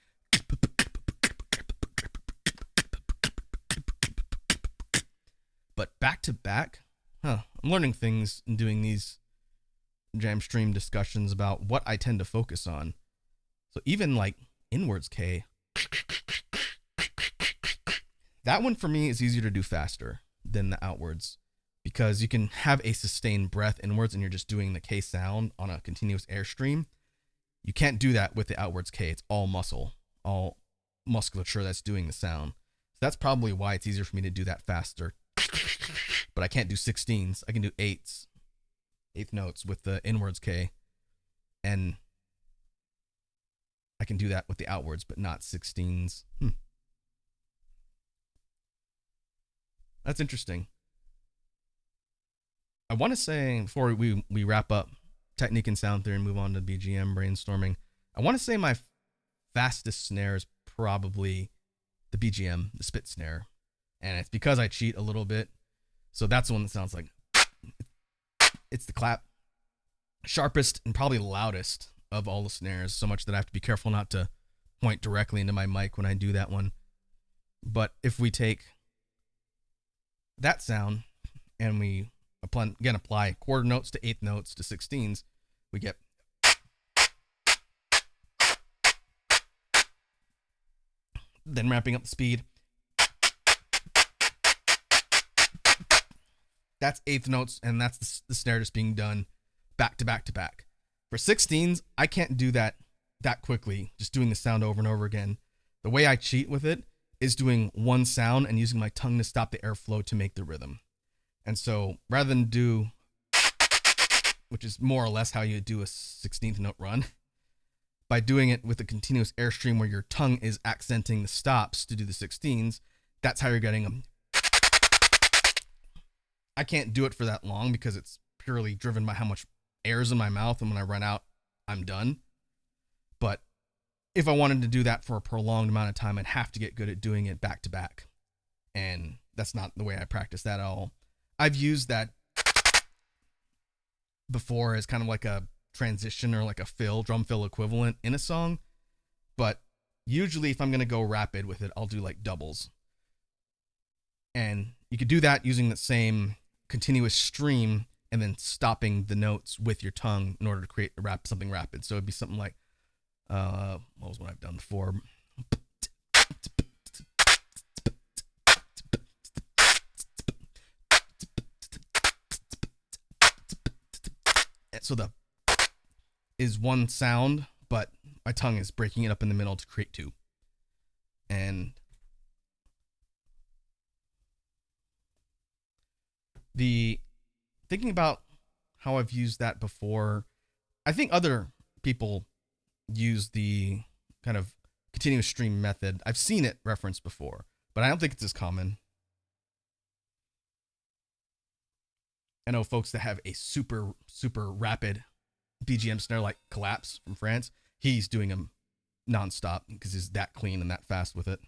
But back to back, I'm learning things and doing these jam stream discussions about what I tend to focus on. So even like inwards K, that one for me is easier to do faster than the outwards because you can have a sustained breath inwards and you're just doing the K sound on a continuous airstream. You can't do that with the outwards K. It's all muscle, all musculature that's doing the sound. So that's probably why it's easier for me to do that faster. But I can't do 16s. I can do eighth notes with the inwards K. And I can do that with the outwards, but not 16s. That's interesting. I want to say, before we wrap up technique and sound theory and move on to BGM brainstorming, I want to say my fastest snare is probably the BGM, the spit snare. And it's because I cheat a little bit. So that's the one that sounds like, it's the clap. Sharpest and probably loudest of all the snares, so much that I have to be careful not to point directly into my mic when I do that one. But if we take that sound and we apply quarter notes to eighth notes to 16s, we get then ramping up the speed. That's eighth notes, and that's the snare just being done back to back to back. For 16s, I can't do that quickly, just doing the sound over and over again. The way I cheat with it is doing one sound and using my tongue to stop the airflow to make the rhythm. And so rather than do, which is more or less how you do a 16th note run, by doing it with a continuous airstream where your tongue is accenting the stops to do the 16s, that's how you're getting them. I can't do it for that long because it's purely driven by how much air is in my mouth, and when I run out, I'm done. But if I wanted to do that for a prolonged amount of time, I'd have to get good at doing it back to back. And that's not the way I practice that at all. I've used that before as kind of like a transition or like a drum fill equivalent in a song. But usually if I'm going to go rapid with it, I'll do like doubles. And you could do that using the same continuous stream and then stopping the notes with your tongue in order to create something rapid. So it'd be something like, what was what I've done before? So the is one sound, but my tongue is breaking it up in the middle to create 2. And thinking about how I've used that before, I think other people use the kind of continuous stream method. I've seen it referenced before, but I don't think it's as common. I know folks that have a super, super rapid BGM snare like Collapse from France. He's doing them nonstop because he's that clean and that fast with it.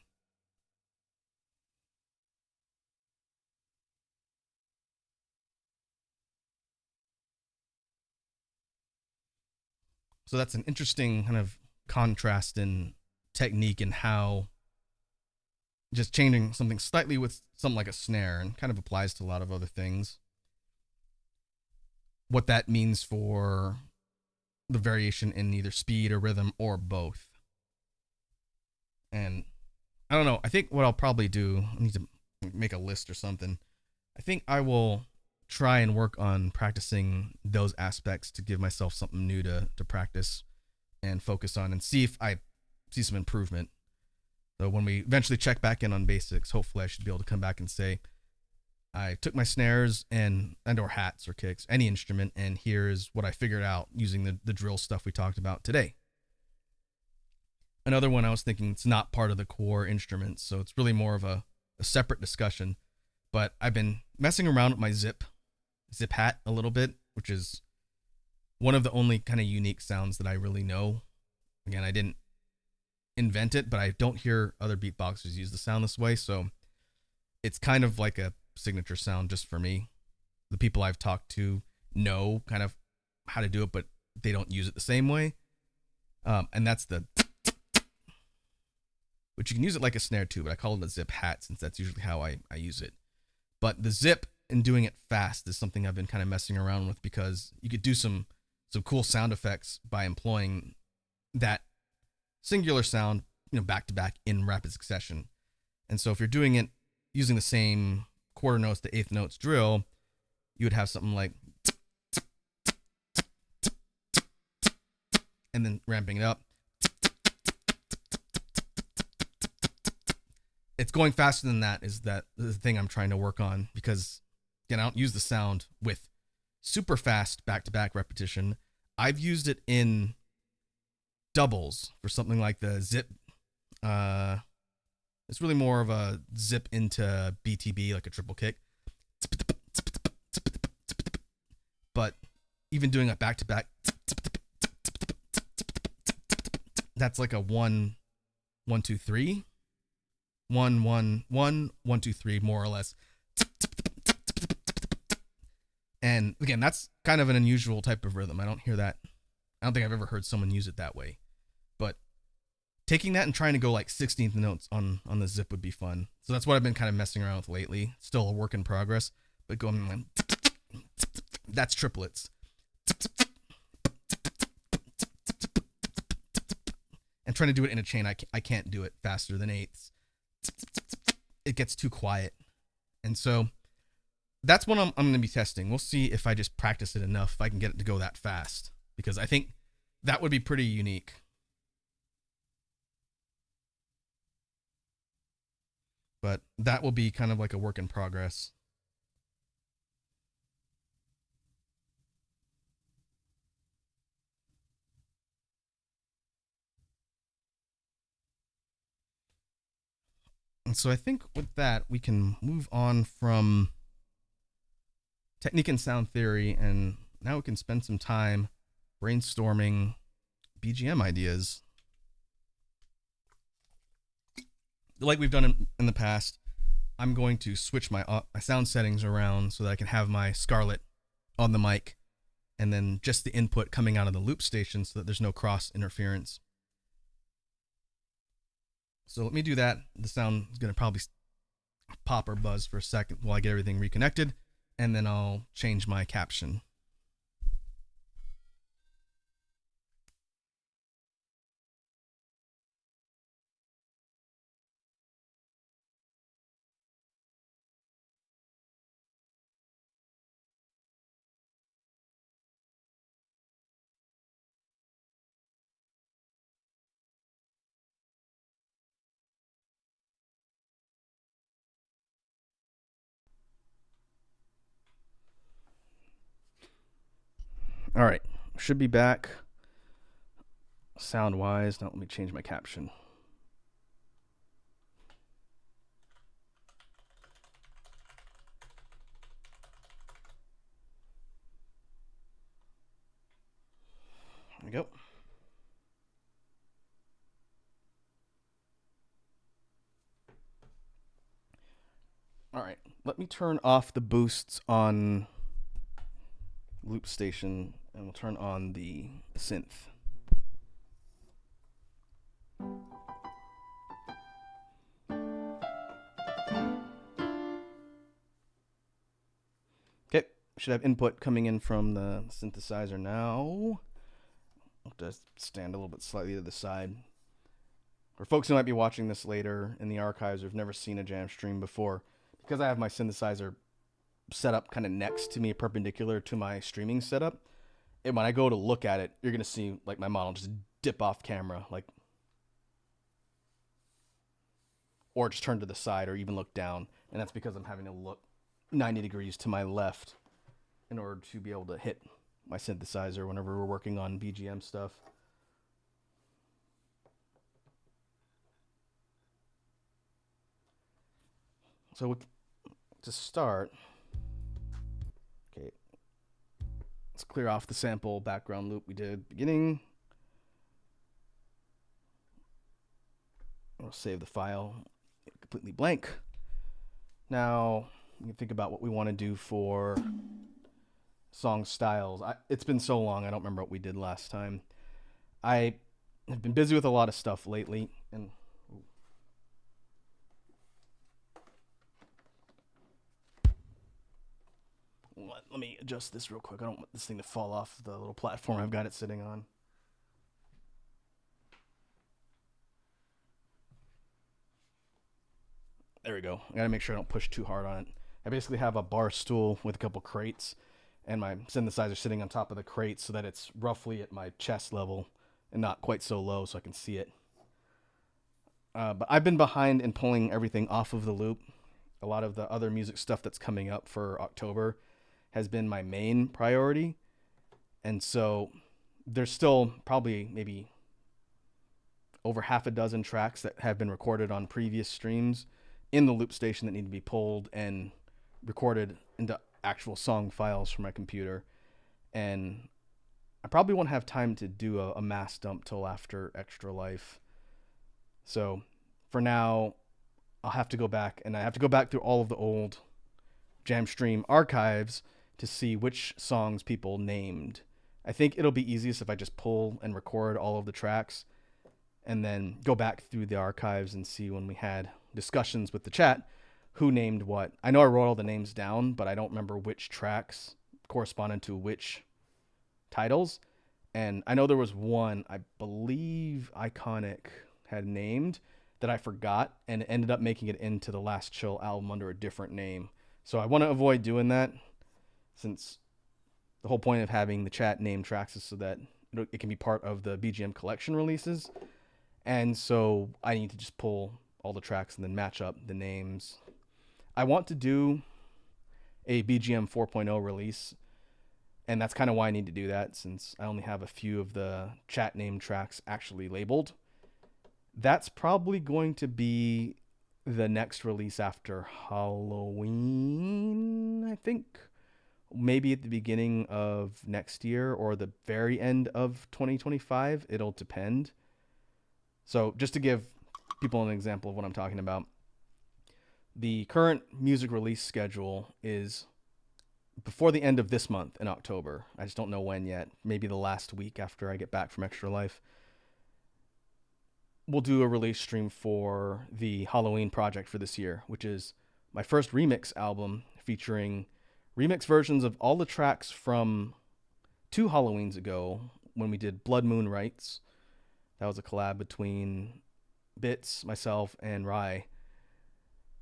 So that's an interesting kind of contrast in technique and how just changing something slightly with something like a snare and kind of applies to a lot of other things. What that means for the variation in either speed or rhythm or both. And I don't know. I think what I'll probably do, I need to make a list or something. I think I will try and work on practicing those aspects to give myself something new to practice and focus on and see if I see some improvement. So when we eventually check back in on basics, hopefully I should be able to come back and say, I took my snares and or hats or kicks, any instrument, and here's what I figured out using the drill stuff we talked about today. Another one I was thinking, it's not part of the core instruments, so it's really more of a separate discussion. But I've been messing around with my zip hat a little bit, which is one of the only kind of unique sounds that I really know. Again, I didn't invent it, but I don't hear other beatboxers use the sound this way, so it's kind of like a signature sound just for me. The people I've talked to know kind of how to do it, but they don't use it the same way. And that's the, which you can use it like a snare too, but I call it a zip hat since that's usually how I use it. But the zip and doing it fast is something I've been kind of messing around with because you could do some cool sound effects by employing that singular sound, back to back in rapid succession. And so if you're doing it using the same quarter notes to eighth notes drill, you would have something like, and then ramping it up. It's going faster than that is the thing I'm trying to work on because, again, I don't use the sound with super fast back-to-back repetition. I've used it in doubles for something like the zip. It's really more of a zip into BTB, like a triple kick. But even doing a back-to-back, that's like a 1, 1, 2, 3. 1, 1, 1, 1, 2, 3, more or less. And again, that's kind of an unusual type of rhythm. I don't hear that. I don't think I've ever heard someone use it that way. But taking that and trying to go like 16th notes on the zip would be fun. So that's what I've been kind of messing around with lately. Still a work in progress, but going like, that's triplets. And trying to do it in a chain, I can't do it faster than eighths. It gets too quiet. And so that's what I'm going to be testing. We'll see if I just practice it enough, if I can get it to go that fast. Because I think that would be pretty unique. But that will be kind of like a work in progress. And so I think with that, we can move on from technique and sound theory, and now we can spend some time brainstorming BGM ideas. Like we've done in the past, I'm going to switch my sound settings around so that I can have my Scarlett on the mic and then just the input coming out of the loop station so that there's no cross interference. So let me do that. The sound is going to probably pop or buzz for a second while I get everything reconnected, and then I'll change my caption. All right, should be back sound wise. Now let me change my caption. There we go. All right, let me turn off the boosts on loop station and we'll turn on the synth. Okay, should have input coming in from the synthesizer now. I'll just stand a little bit slightly to the side. for folks who might be watching this later in the archives or have never seen a jam stream before, because I have my synthesizer set up kind of next to me, perpendicular to my streaming setup, and when I go to look at it, you're gonna see like my model just dip off camera, like, or just turn to the side or even look down, and that's because I'm having to look 90 degrees to my left in order to be able to hit my synthesizer whenever we're working on BGM stuff. So to start, okay, let's clear off the sample background loop we did at the beginning. I'll save the file completely blank. Now you can think about what we want to do for song styles. It's been so long, I don't remember what we did last time. I have been busy with a lot of stuff lately, and let me adjust this real quick. I don't want this thing to fall off the little platform I've got it sitting on. There we go. I gotta make sure I don't push too hard on it. I basically have a bar stool with a couple crates, and my synthesizer sitting on top of the crates so that it's roughly at my chest level and not quite so low so I can see it. But I've been behind in pulling everything off of the loop. A lot of the other music stuff that's coming up for October has been my main priority. And so there's still probably maybe over half a dozen tracks that have been recorded on previous streams in the loop station that need to be pulled and recorded into actual song files from my computer. And I probably won't have time to do a mass dump till after Extra Life. So for now, I'll have to go back, and I have to go back through all of the old Jamstream archives to see which songs people named. I think it'll be easiest if I just pull and record all of the tracks and then go back through the archives and see when we had discussions with the chat who named what. I know I wrote all the names down, but I don't remember which tracks corresponded to which titles. And I know there was one, I believe Iconic had named, that I forgot, and it ended up making it into the Last Chill album under a different name. So I want to avoid doing that, since the whole point of having the chat name tracks is so that it can be part of the BGM collection releases. And so I need to just pull all the tracks and then match up the names. I want to do a BGM 4.0 release, and that's kind of why I need to do that, since I only have a few of the chat name tracks actually labeled. That's probably going to be the next release after Halloween, I think. Maybe at the beginning of next year or the very end of 2025. It'll depend. So just to give people an example of what I'm talking about, the current music release schedule is before the end of this month in October. I just don't know when yet. Maybe the last week after I get back from Extra Life. We'll do a release stream for the Halloween project for this year, which is my first remix album featuring remix versions of all the tracks from 2 Halloweens ago when we did Blood Moon Rights. That was a collab between Bits, myself, and Rye.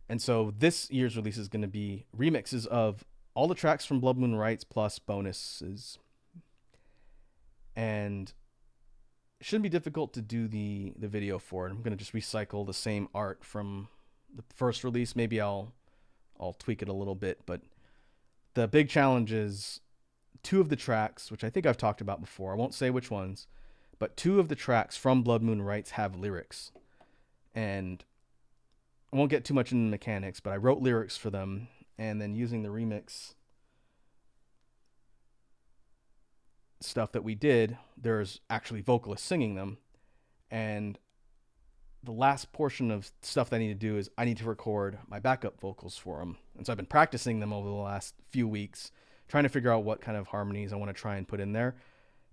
And so this year's release is going to be remixes of all the tracks from Blood Moon Rights plus bonuses. And it shouldn't be difficult to do the video for it. I'm going to just recycle the same art from the first release. Maybe I'll tweak it a little bit, but the big challenge is 2 of the tracks, which I think I've talked about before. I won't say which ones, but 2 of the tracks from Blood Moon Rights have lyrics. And I won't get too much into the mechanics, but I wrote lyrics for them, and then using the remix stuff that we did, there's actually vocalists singing them. And the last portion of stuff that I need to do is I need to record my backup vocals for them. And so I've been practicing them over the last few weeks, trying to figure out what kind of harmonies I want to try and put in there.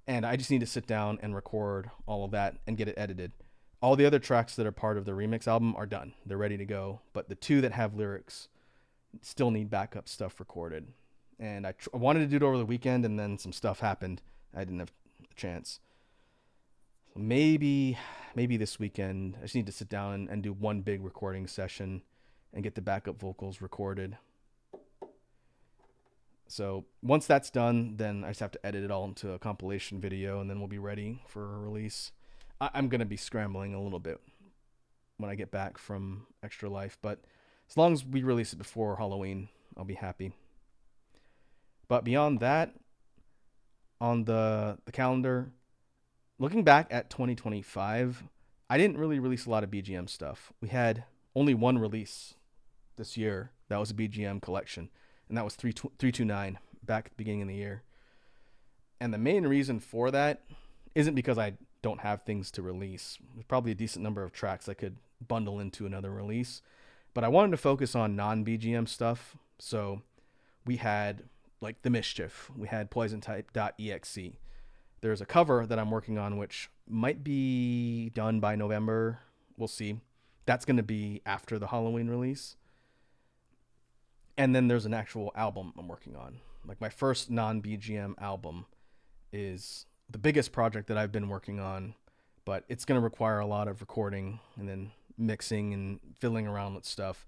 And I just need to sit down and record all of that and get it edited. All the other tracks that are part of the remix album are done. They're ready to go. But the 2 that have lyrics still need backup stuff recorded. And I wanted to do it over the weekend, and then some stuff happened. I didn't have a chance. maybe this weekend. I just need to sit down and do one big recording session and get the backup vocals recorded. So once that's done, then I just have to edit it all into a compilation video, and then we'll be ready for a release. I'm gonna be scrambling a little bit when I get back from Extra Life, but as long as we release it before Halloween, I'll be happy. But beyond that, on the calendar, looking back at 2025, I didn't really release a lot of BGM stuff. We had only one release this year. That was a BGM collection, and that was 329 back at the beginning of the year. And the main reason for that isn't because I don't have things to release. There's probably a decent number of tracks I could bundle into another release, but I wanted to focus on non-BGM stuff. So we had like The Mischief, we had PoisonType.exe. There's a cover that I'm working on which might be done by November. We'll see. That's going to be after the Halloween release. And then there's an actual album I'm working on. Like my first non-BGM album is the biggest project that I've been working on, but it's going to require a lot of recording and then mixing and fiddling around with stuff.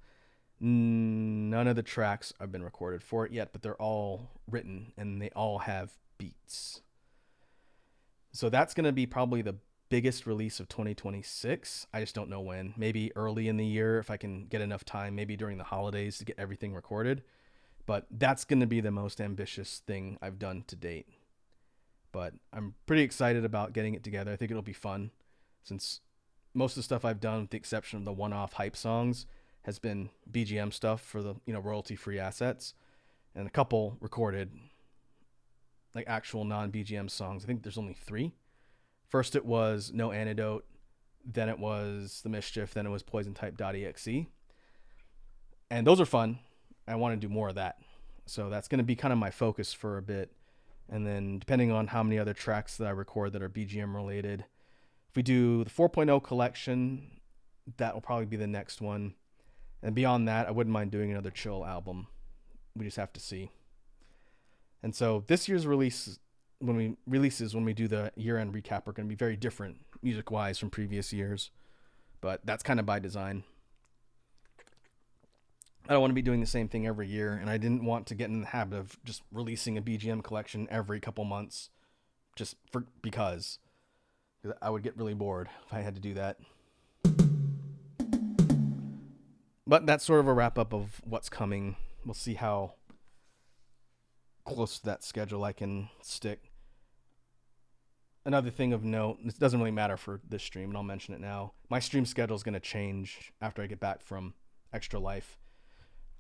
None of the tracks have been recorded for it yet, but they're all written and they all have beats. So that's going to be probably the biggest release of 2026. I just don't know when. Maybe early in the year if I can get enough time, maybe during the holidays to get everything recorded. But that's going to be the most ambitious thing I've done to date. But I'm pretty excited about getting it together. I think it'll be fun since most of the stuff I've done, with the exception of the one-off hype songs, has been BGM stuff for the royalty-free assets, and a couple recorded like actual non-BGM songs. I think there's only 3. First it was No Antidote, then it was The Mischief, then it was PoisonType.exe. And those are fun. I want to do more of that. So that's going to be kind of my focus for a bit. And then depending on how many other tracks that I record that are BGM related, if we do the 4.0 collection, that will probably be the next one. And beyond that, I wouldn't mind doing another chill album. We just have to see. And so this year's releases, when we do the year-end recap, are going to be very different music-wise from previous years. But that's kind of by design. I don't want to be doing the same thing every year, and I didn't want to get in the habit of just releasing a BGM collection every couple months just because I would get really bored if I had to do that. But that's sort of a wrap-up of what's coming. We'll see how close to that schedule I can stick. Another thing of note, this doesn't really matter for this stream, and I'll mention it now. My stream schedule is going to change after I get back from Extra Life.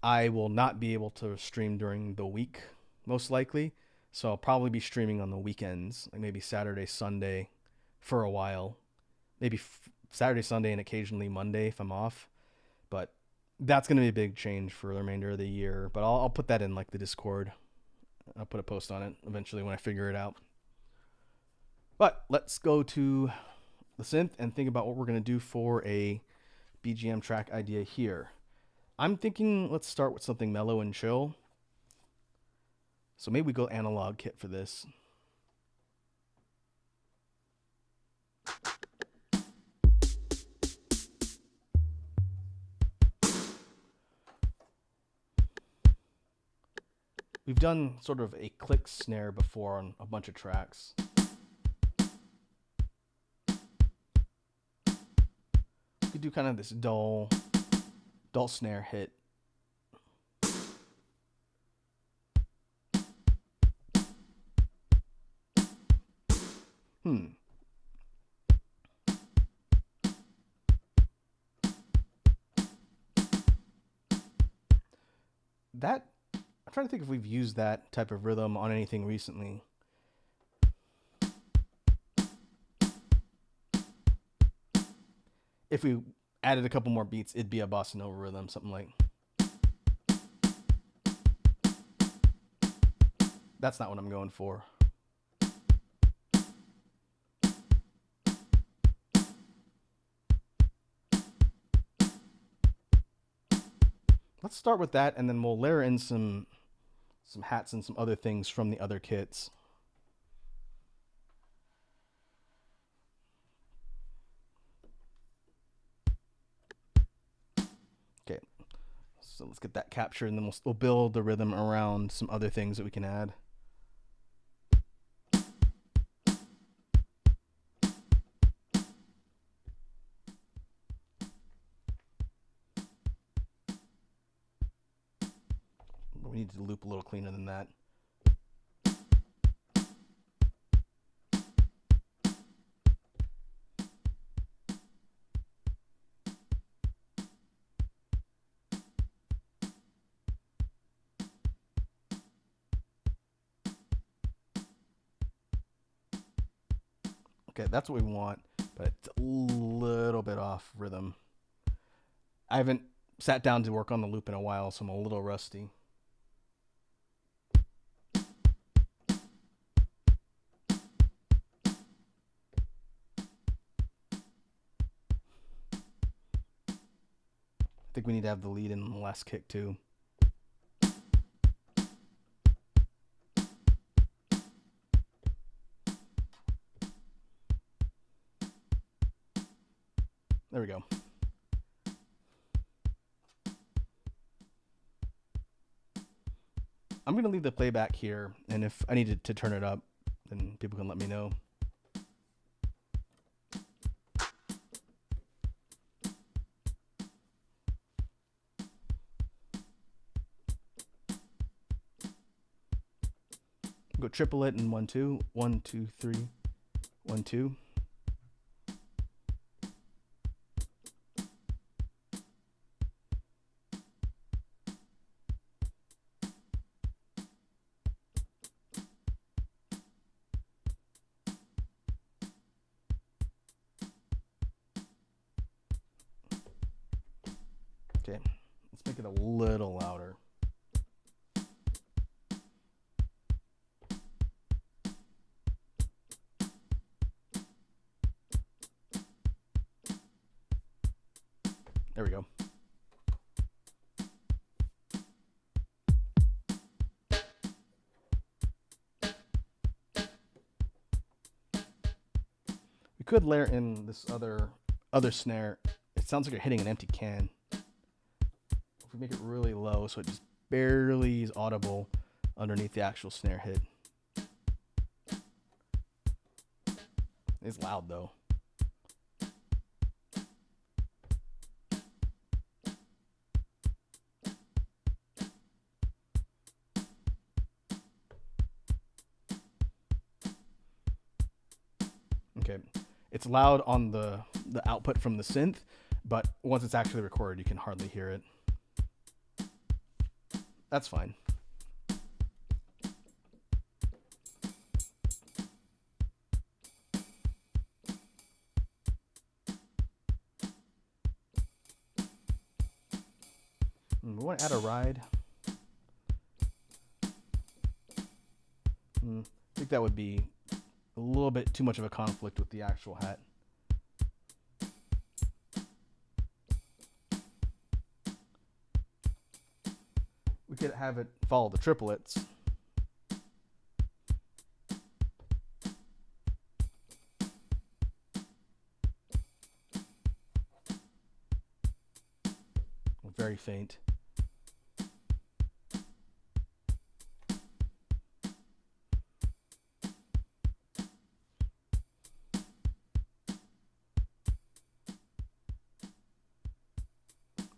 I will not be able to stream during the week, most likely. So I'll probably be streaming on the weekends, like maybe Saturday, Sunday for a while. Maybe Saturday, Sunday, and occasionally Monday if I'm off. But that's going to be a big change for the remainder of the year. But I'll put that in like the Discord. I'll put a post on it eventually when I figure it out. But let's go to the synth and think about what we're going to do for a BGM track idea here. I'm thinking let's start with something mellow and chill. So maybe we go analog kit for this. We've done sort of a click snare before on a bunch of tracks. We could do kind of this dull snare hit. That, I'm trying to think if we've used that type of rhythm on anything recently. If we added a couple more beats, it'd be a bossa nova rhythm, something like. That's not what I'm going for. Let's start with that, and then we'll layer in some hats and some other things from the other kits. So let's get that captured, and then we'll build the rhythm around some other things that we can add. We need to loop a little cleaner than that. Okay, that's what we want, but it's a little bit off rhythm. I haven't sat down to work on the loop in a while, so I'm a little rusty. I think we need to have the lead in the last kick too. There we go. I'm going to leave the playback here, and if I needed to turn it up, then people can let me know. Go triple it in 1 2, 1 2 3, 1 2. Okay, let's make it a little louder. There we go. We could layer in this other snare. It sounds like you're hitting an empty can. If we make it really low so it just barely is audible underneath the actual snare hit. It's loud though. Okay, it's loud on the output from the synth, but once it's actually recorded, you can hardly hear it. That's fine. We want to add a ride. I think that would be a little bit too much of a conflict with the actual hat. We could have it follow the triplets. Very faint.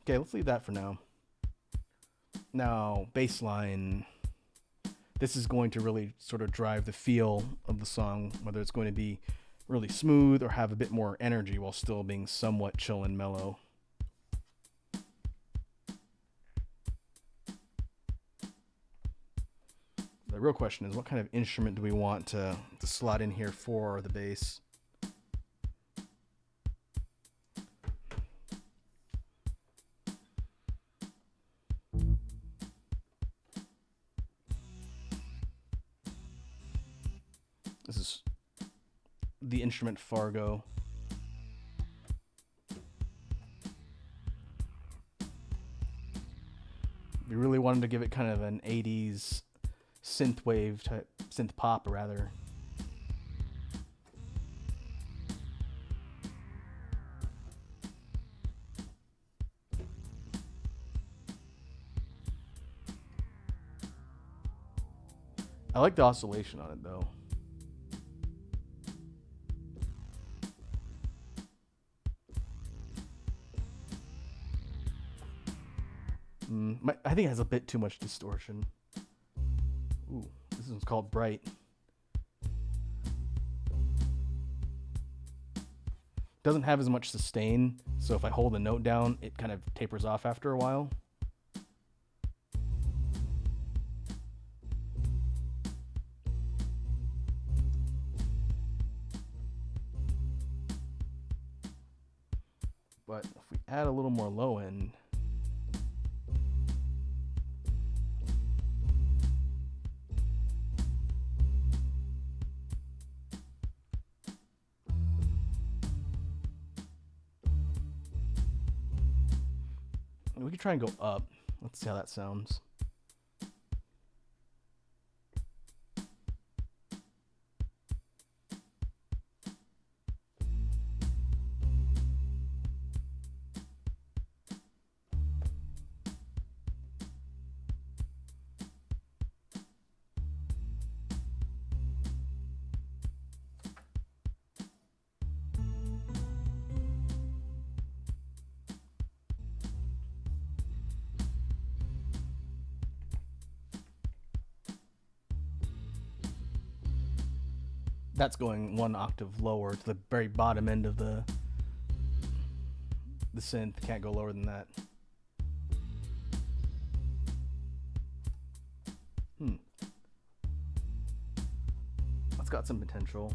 Okay, let's leave that for now. Now, bass line. This is going to really sort of drive the feel of the song, whether it's going to be really smooth or have a bit more energy while still being somewhat chill and mellow. The real question is, what kind of instrument do we want to slot in here for the bass? This is the instrument Fargo. We really wanted to give it kind of an 80s synth wave type, synth pop rather. I like the oscillation on it though. I think it has a bit too much distortion. Ooh, this one's called Bright. Doesn't have as much sustain, so if I hold a note down, it kind of tapers off after a while. But if we add a little more low end, we could try and go up. Let's see how that sounds. That's going one octave lower to the very bottom end of the synth. Can't go lower than that. That's got some potential.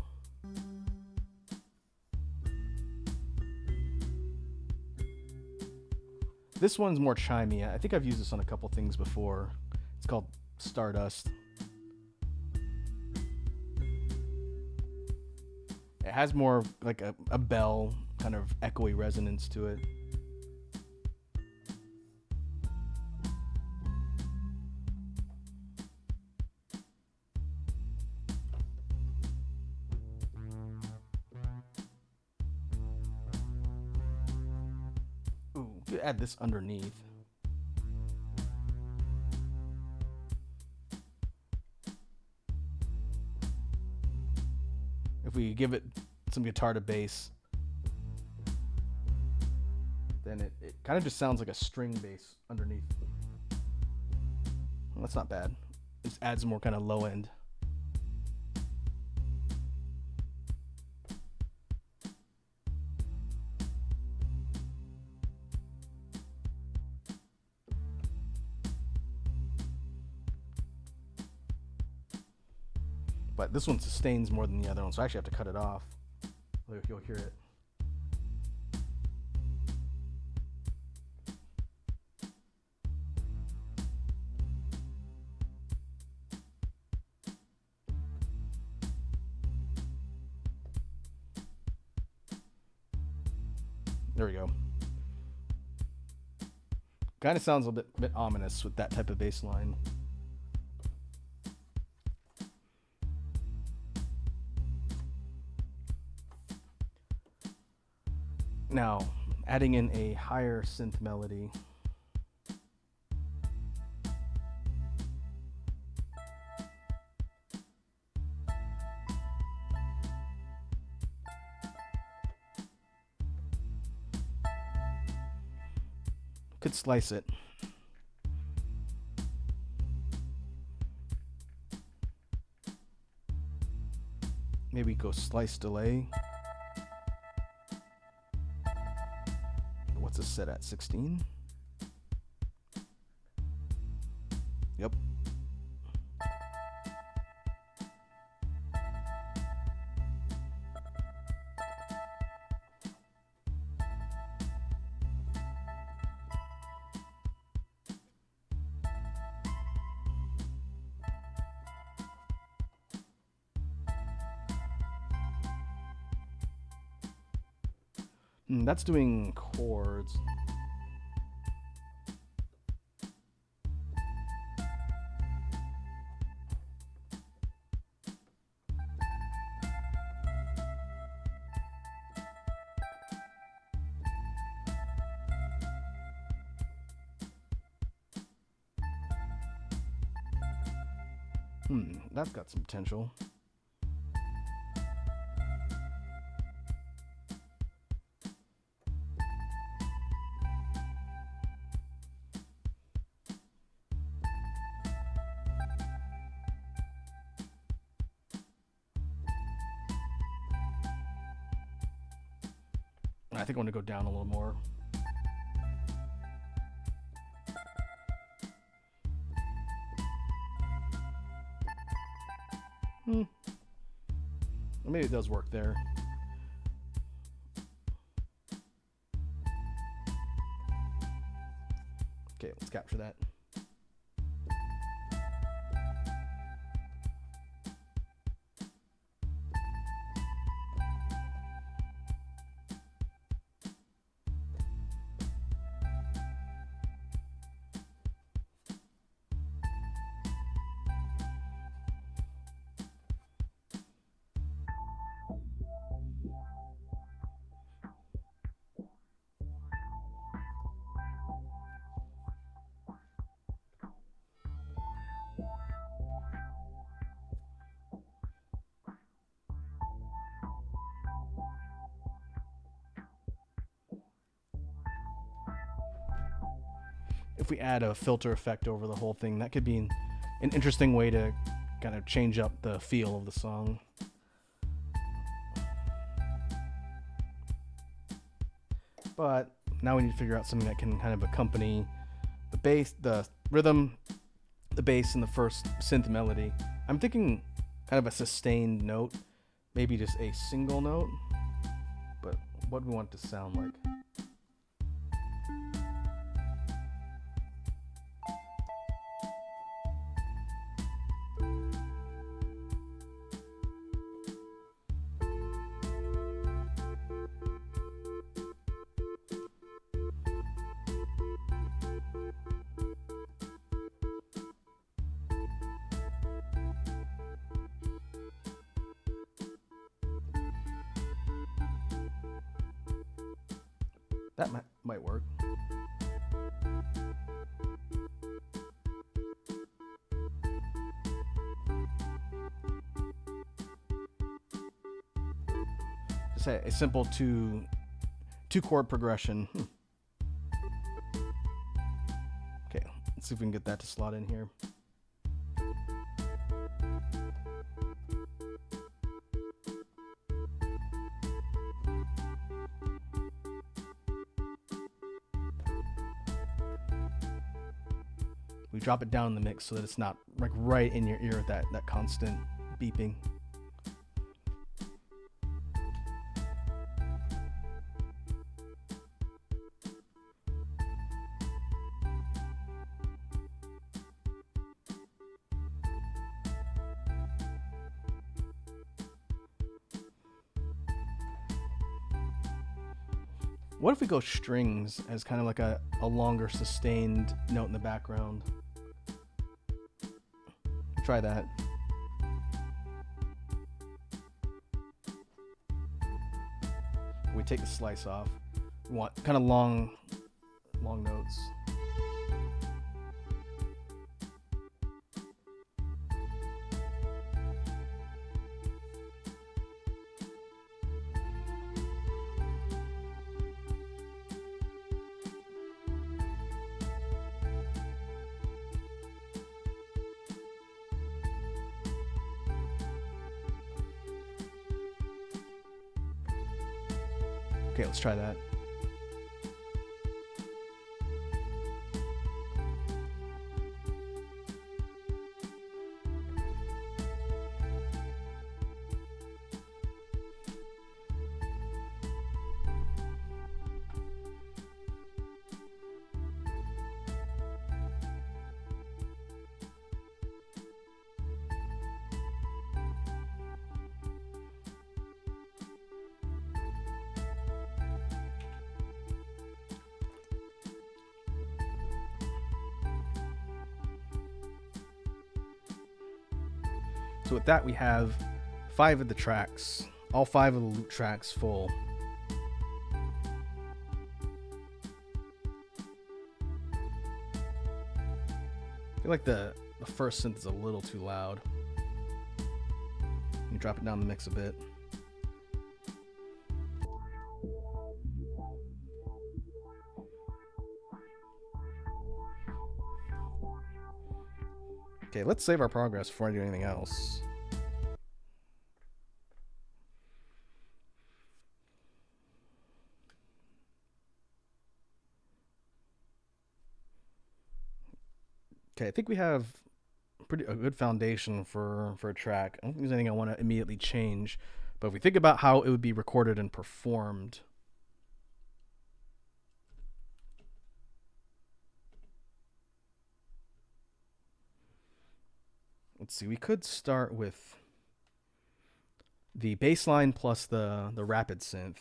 This one's more chimey. I think I've used this on a couple things before. It's called Stardust. It has more like a bell kind of echoey resonance to it. Ooh, we could add this underneath. If we give it some guitar to bass, then it kind of just sounds like a string bass underneath. Well, that's not bad. It just adds more kind of low end. But this one sustains more than the other one, so I actually have to cut it off. You'll hear it. There we go. Kind of sounds a bit ominous with that type of bass line. Now, adding in a higher synth melody. Could slice it. Maybe go slice delay. What's this set at? 16? Yep. That's doing chords. That's got some potential. I think I want to go down a little more. Maybe it does work there. Okay, let's capture that. If we add a filter effect over the whole thing, that could be an interesting way to kind of change up the feel of the song. But now we need to figure out something that can kind of accompany the bass, the rhythm, the bass, and the first synth melody. I'm thinking kind of a sustained note, maybe just a single note. But what do we want it to sound like? That might work. Just a simple two chord progression. Okay, let's see if we can get that to slot in here. We drop it down in the mix so that it's not like right in your ear, that constant beeping. What if we go strings as kind of like a longer sustained note in the background? Try that. We take the slice off. We want kind of long notes. Okay, let's try that. So with that, we have 5 of the tracks, all 5 of the loop tracks full. I feel like the first synth is a little too loud. You drop it down the mix a bit. Okay, let's save our progress before I do anything else. Okay, I think we have a good foundation for a track. I don't think there's anything I want to immediately change, but if we think about how it would be recorded and performed, let's see. We could start with the bass line plus the rapid synth.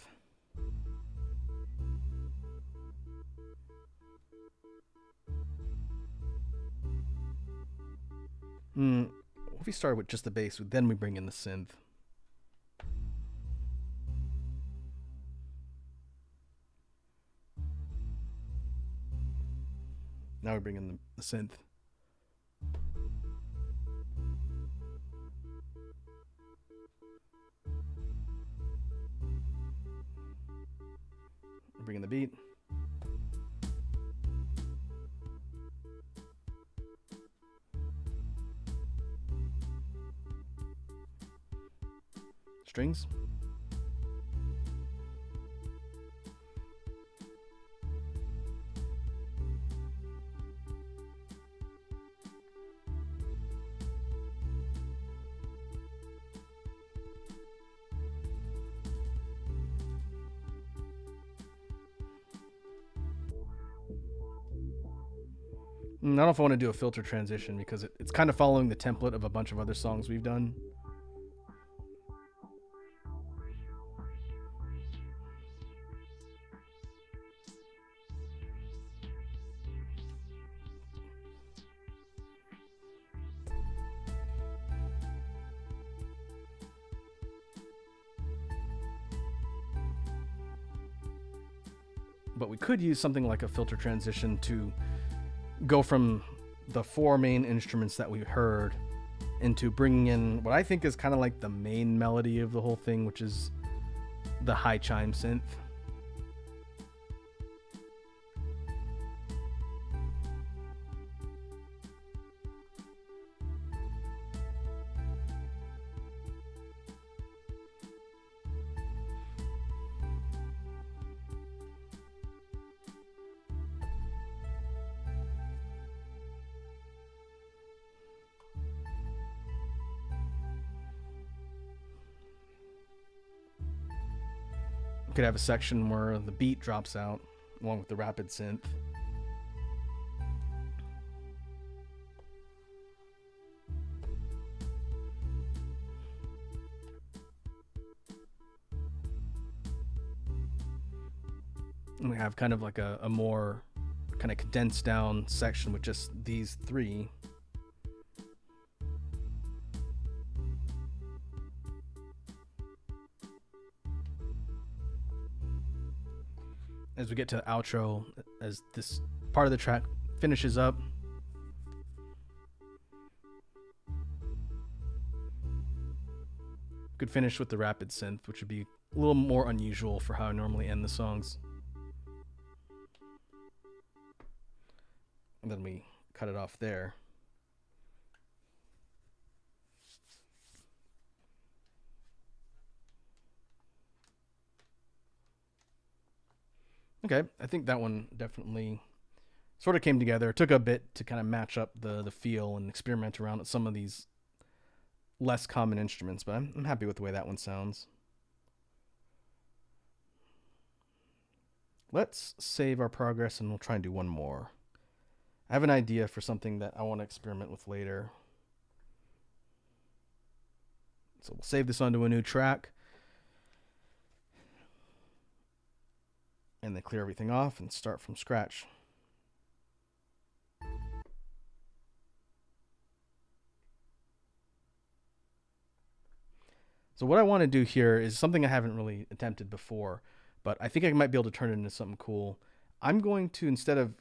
What if we start with just the bass, then we bring in the synth? Now we bring in the synth. Bring in the beat. Strings. I don't know if I want to do a filter transition because it's kind of following the template of a bunch of other songs we've done. But we could use something like a filter transition to go from the four main instruments that we heard into bringing in what I think is kind of like the main melody of the whole thing, which is the high chime synth. Could have a section where the beat drops out along with the rapid synth. And we have kind of like a more kind of condensed down section with just these three. As we get to the outro, as this part of the track finishes up, could finish with the rapid synth, which would be a little more unusual for how I normally end the songs. And then we cut it off there. Okay, I think that one definitely sort of came together. It took a bit to kind of match up the feel and experiment around with some of these less common instruments, but I'm happy with the way that one sounds. Let's save our progress and we'll try and do one more. I have an idea for something that I want to experiment with later. So we'll save this onto a new track. And then clear everything off and start from scratch. So what I want to do here is something I haven't really attempted before, but I think I might be able to turn it into something cool. I'm going to, instead of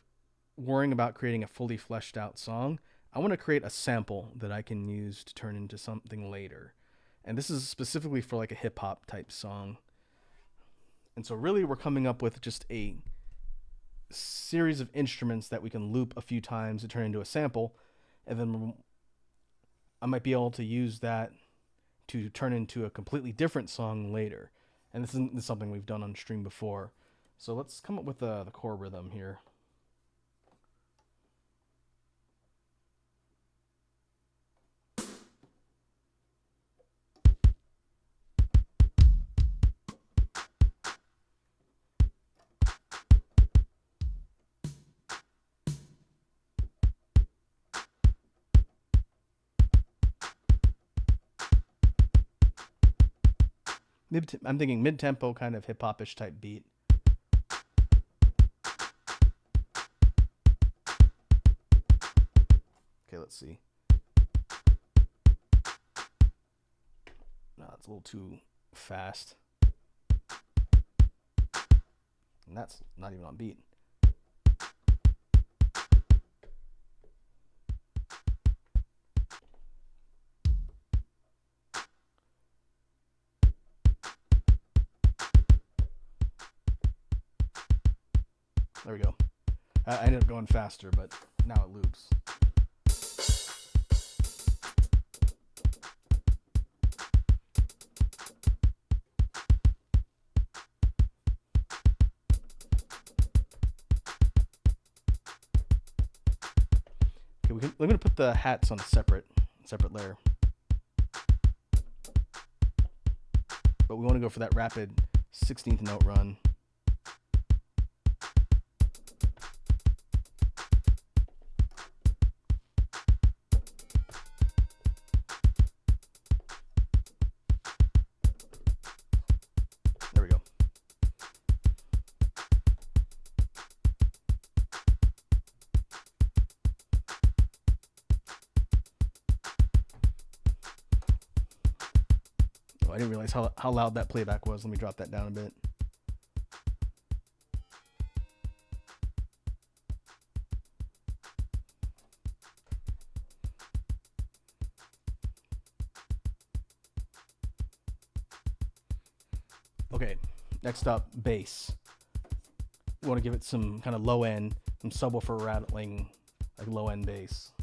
worrying about creating a fully fleshed out song, I want to create a sample that I can use to turn into something later. And this is specifically for like a hip hop type song. And so really we're coming up with just a series of instruments that we can loop a few times to turn into a sample, and then I might be able to use that to turn into a completely different song later. And this is something we've done on stream before. So let's come up with the core rhythm here. I'm thinking mid-tempo kind of hip-hop-ish type beat. Okay, let's see. No, it's a little too fast. And that's not even on beat. There we go. I ended up going faster, but now it loops. Okay, we're gonna put the hats on a separate layer, but we want to go for that rapid 16th note run. There we go. Oh, I didn't realize how loud that playback was. Let me drop that down a bit. Okay, next up, bass. We want to give it some kind of low end, some subwoofer rattling, like low end bass.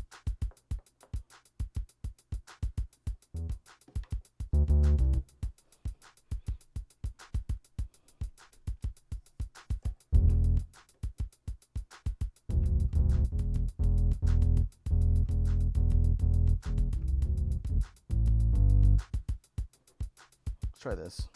Let's try this.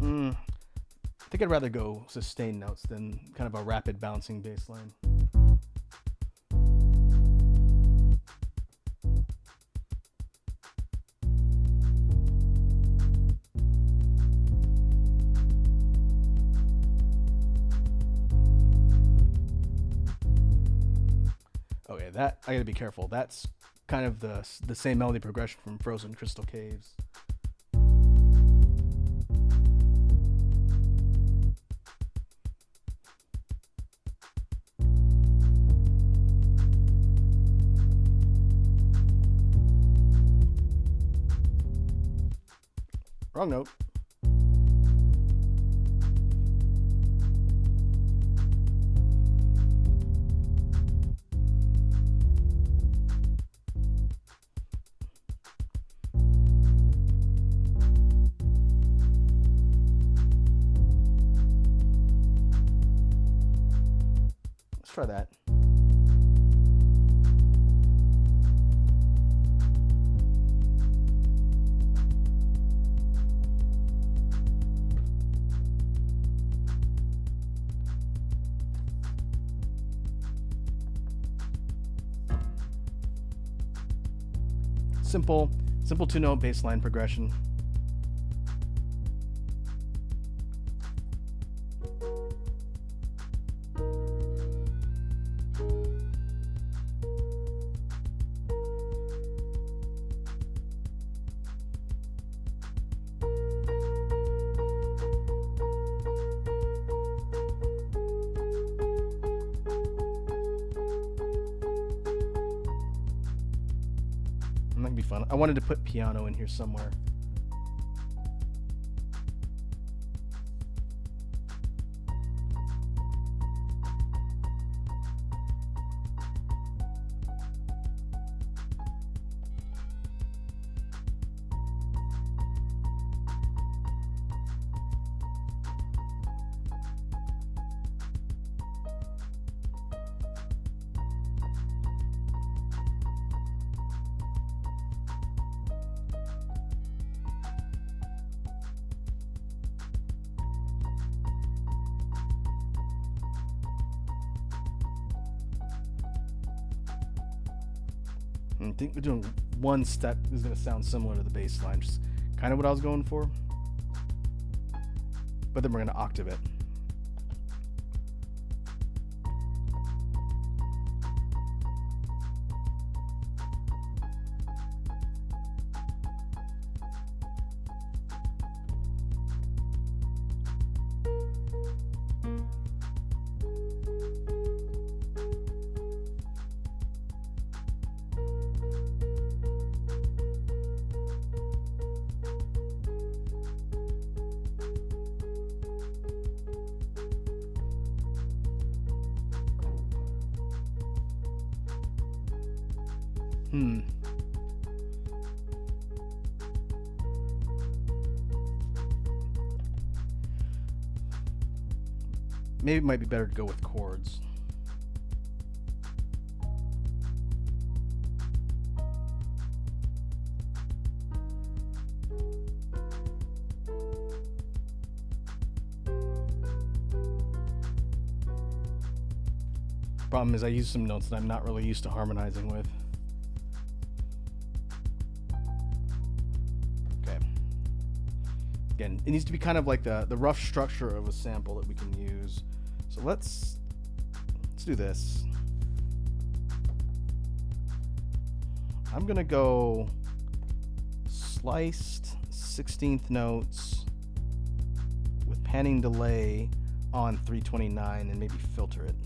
I think I'd rather go sustained notes than kind of a rapid bouncing bass line. Okay, that I gotta be careful. That's kind of the same melody progression from Frozen Crystal Caves. Wrong note. Let's try that. Simple 2-note bass line progression. might be fun. I wanted to put piano in here somewhere. I think we're doing one step is going to sound similar to the bass line, which is kind of what I was going for. But then we're going to octave it. Maybe it might be better to go with chords. Problem is I use some notes that I'm not really used to harmonizing with. Okay. Again, it needs to be kind of like the rough structure of a sample that we can use. So let's do this. I'm gonna go sliced 16th notes with panning delay on 329 and maybe filter it.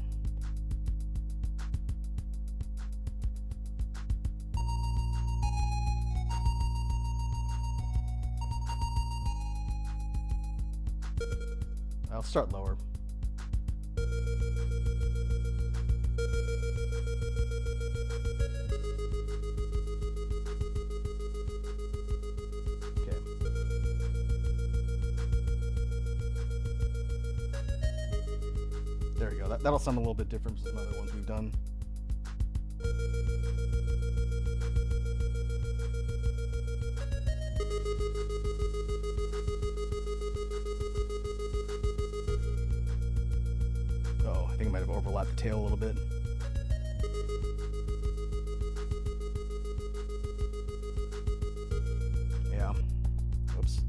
I'll start lower. Okay. There we go. That'll sound a little bit different from some other ones we've done. I think I might have overlapped the tail a little bit. Yeah. Oops.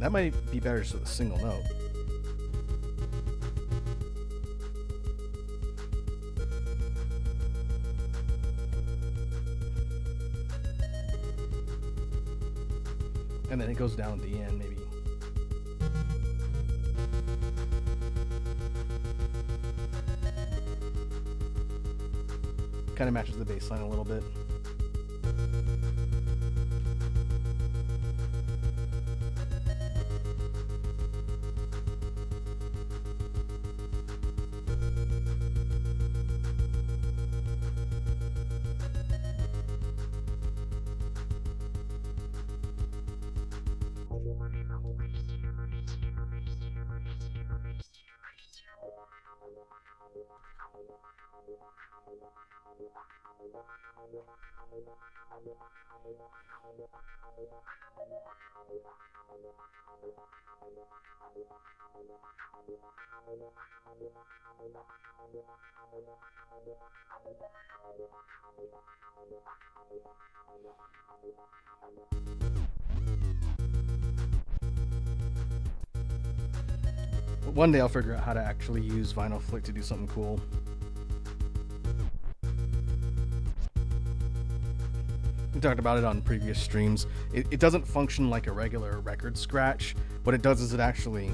That might be better just with a single note. And then it goes down at the end, maybe. Kind of matches the bass line a little bit. One day I'll figure out how to actually use Vinyl Flick to do something cool. We talked about it on previous streams. It doesn't function like a regular record scratch. What it does is it actually...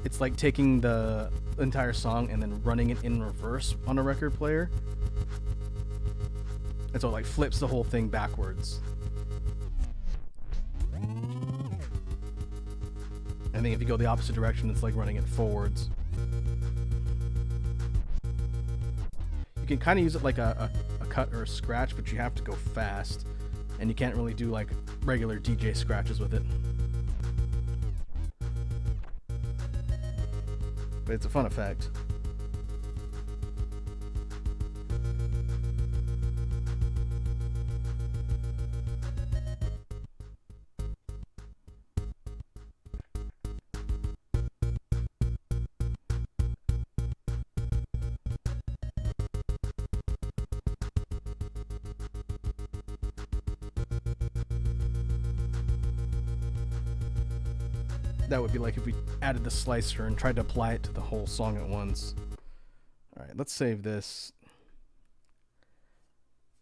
It's like taking the entire song and then running it in reverse on a record player. And so it like flips the whole thing backwards. I think if you go the opposite direction, it's like running it forwards. You can kind of use it like a cut or a scratch, but you have to go fast. And you can't really do like regular DJ scratches with it. But it's a fun effect. That would be like if we added the slicer and tried to apply it to the whole song at once. All right, let's save this.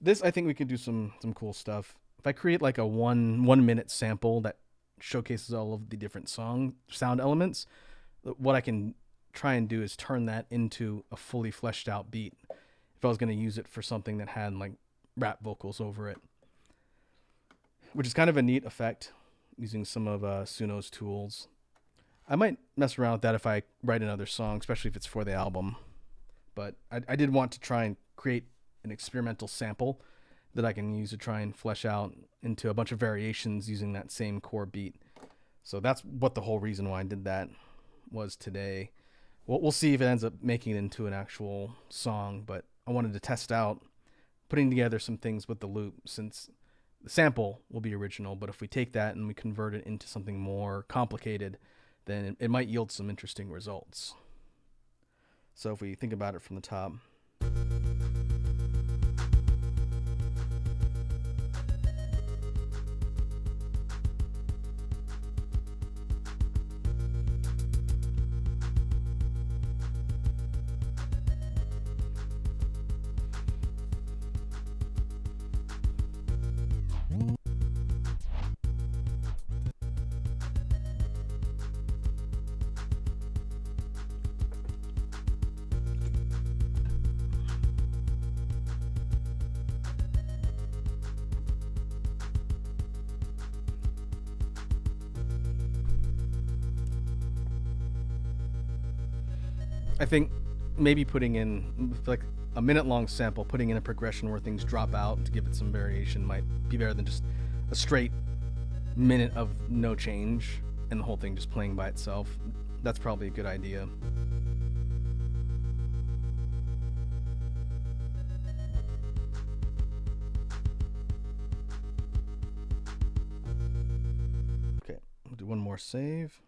This, I think we could do some cool stuff. If I create like a one minute sample that showcases all of the different sound elements, what I can try and do is turn that into a fully fleshed out beat. If I was going to use it for something that had like rap vocals over it, which is kind of a neat effect using some of Suno's tools. I might mess around with that if I write another song, especially if it's for the album. But I did want to try and create an experimental sample that I can use to try and flesh out into a bunch of variations using that same core beat. So that's what the whole reason why I did that was today. We'll see if it ends up making it into an actual song, but I wanted to test out putting together some things with the loop, since the sample will be original, but if we take that and we convert it into something more complicated, then it might yield some interesting results. So if we think about it from the top. I think maybe putting in like a minute-long sample, putting in a progression where things drop out to give it some variation might be better than just a straight minute of no change and the whole thing just playing by itself. That's probably a good idea. Okay, we'll do one more save.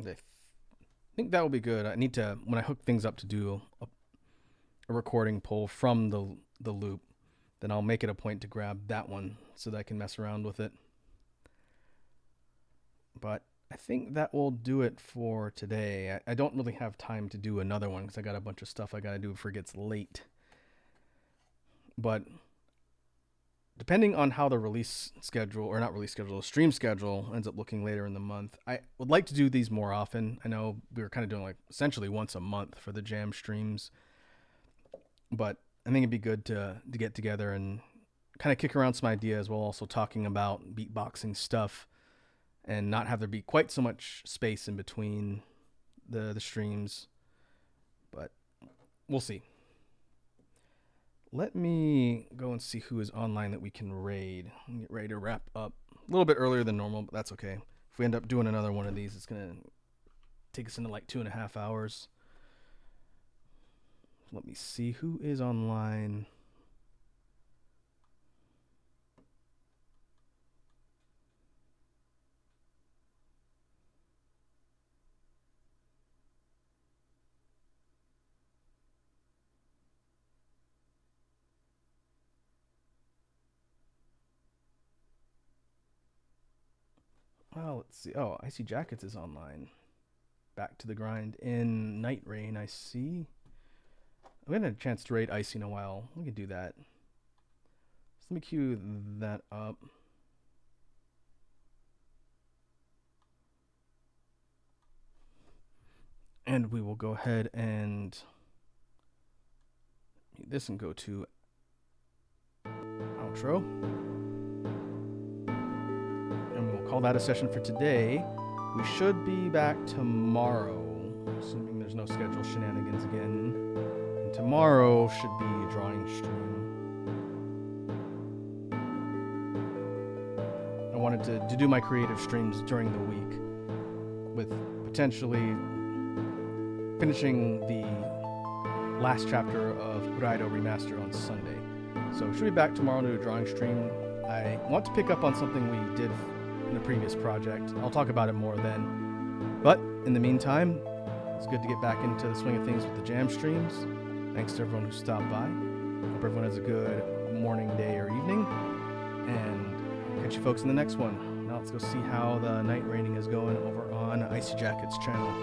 I think that will be good. I need to, when I hook things up, to do a recording pull from the loop, then I'll make it a point to grab that one so that I can mess around with it. But I think that will do it for today. I don't really have time to do another one because I got a bunch of stuff I got to do before it gets late. But depending on how the release schedule, or not release schedule, the stream schedule ends up looking later in the month, I would like to do these more often. I know we were kind of doing like essentially once a month for the jam streams, but I think it'd be good to get together and kind of kick around some ideas while also talking about beatboxing stuff and not have there be quite so much space in between the streams, but we'll see. Let me go and see who is online that we can raid. Get ready to wrap up a little bit earlier than normal, but that's okay. If we end up doing another one of these, it's gonna take us into like 2.5 hours. Let me see who is online. Oh, let's see. Oh, Icy Jackets is online. Back to the grind in Night Rain, I see. We haven't had a chance to raid Icy in a while. We could do that. So let me queue that up. And we will go ahead and mute this and go to outro. And we'll call that a session for today. We should be back tomorrow, assuming there's no schedule shenanigans again. And tomorrow should be a drawing stream. I wanted to do my creative streams during the week, with potentially finishing the last chapter of Raido Remastered on Sunday. So should be back tomorrow to do a drawing stream. I want to pick up on something we did in a previous project. I'll talk about it more then. But in the meantime, it's good to get back into the swing of things with the jam streams. Thanks to everyone who stopped by. Hope everyone has a good morning, day, or evening. And I'll catch you folks in the next one. Now let's go see how the night raining is going over on Icy Jacket's channel.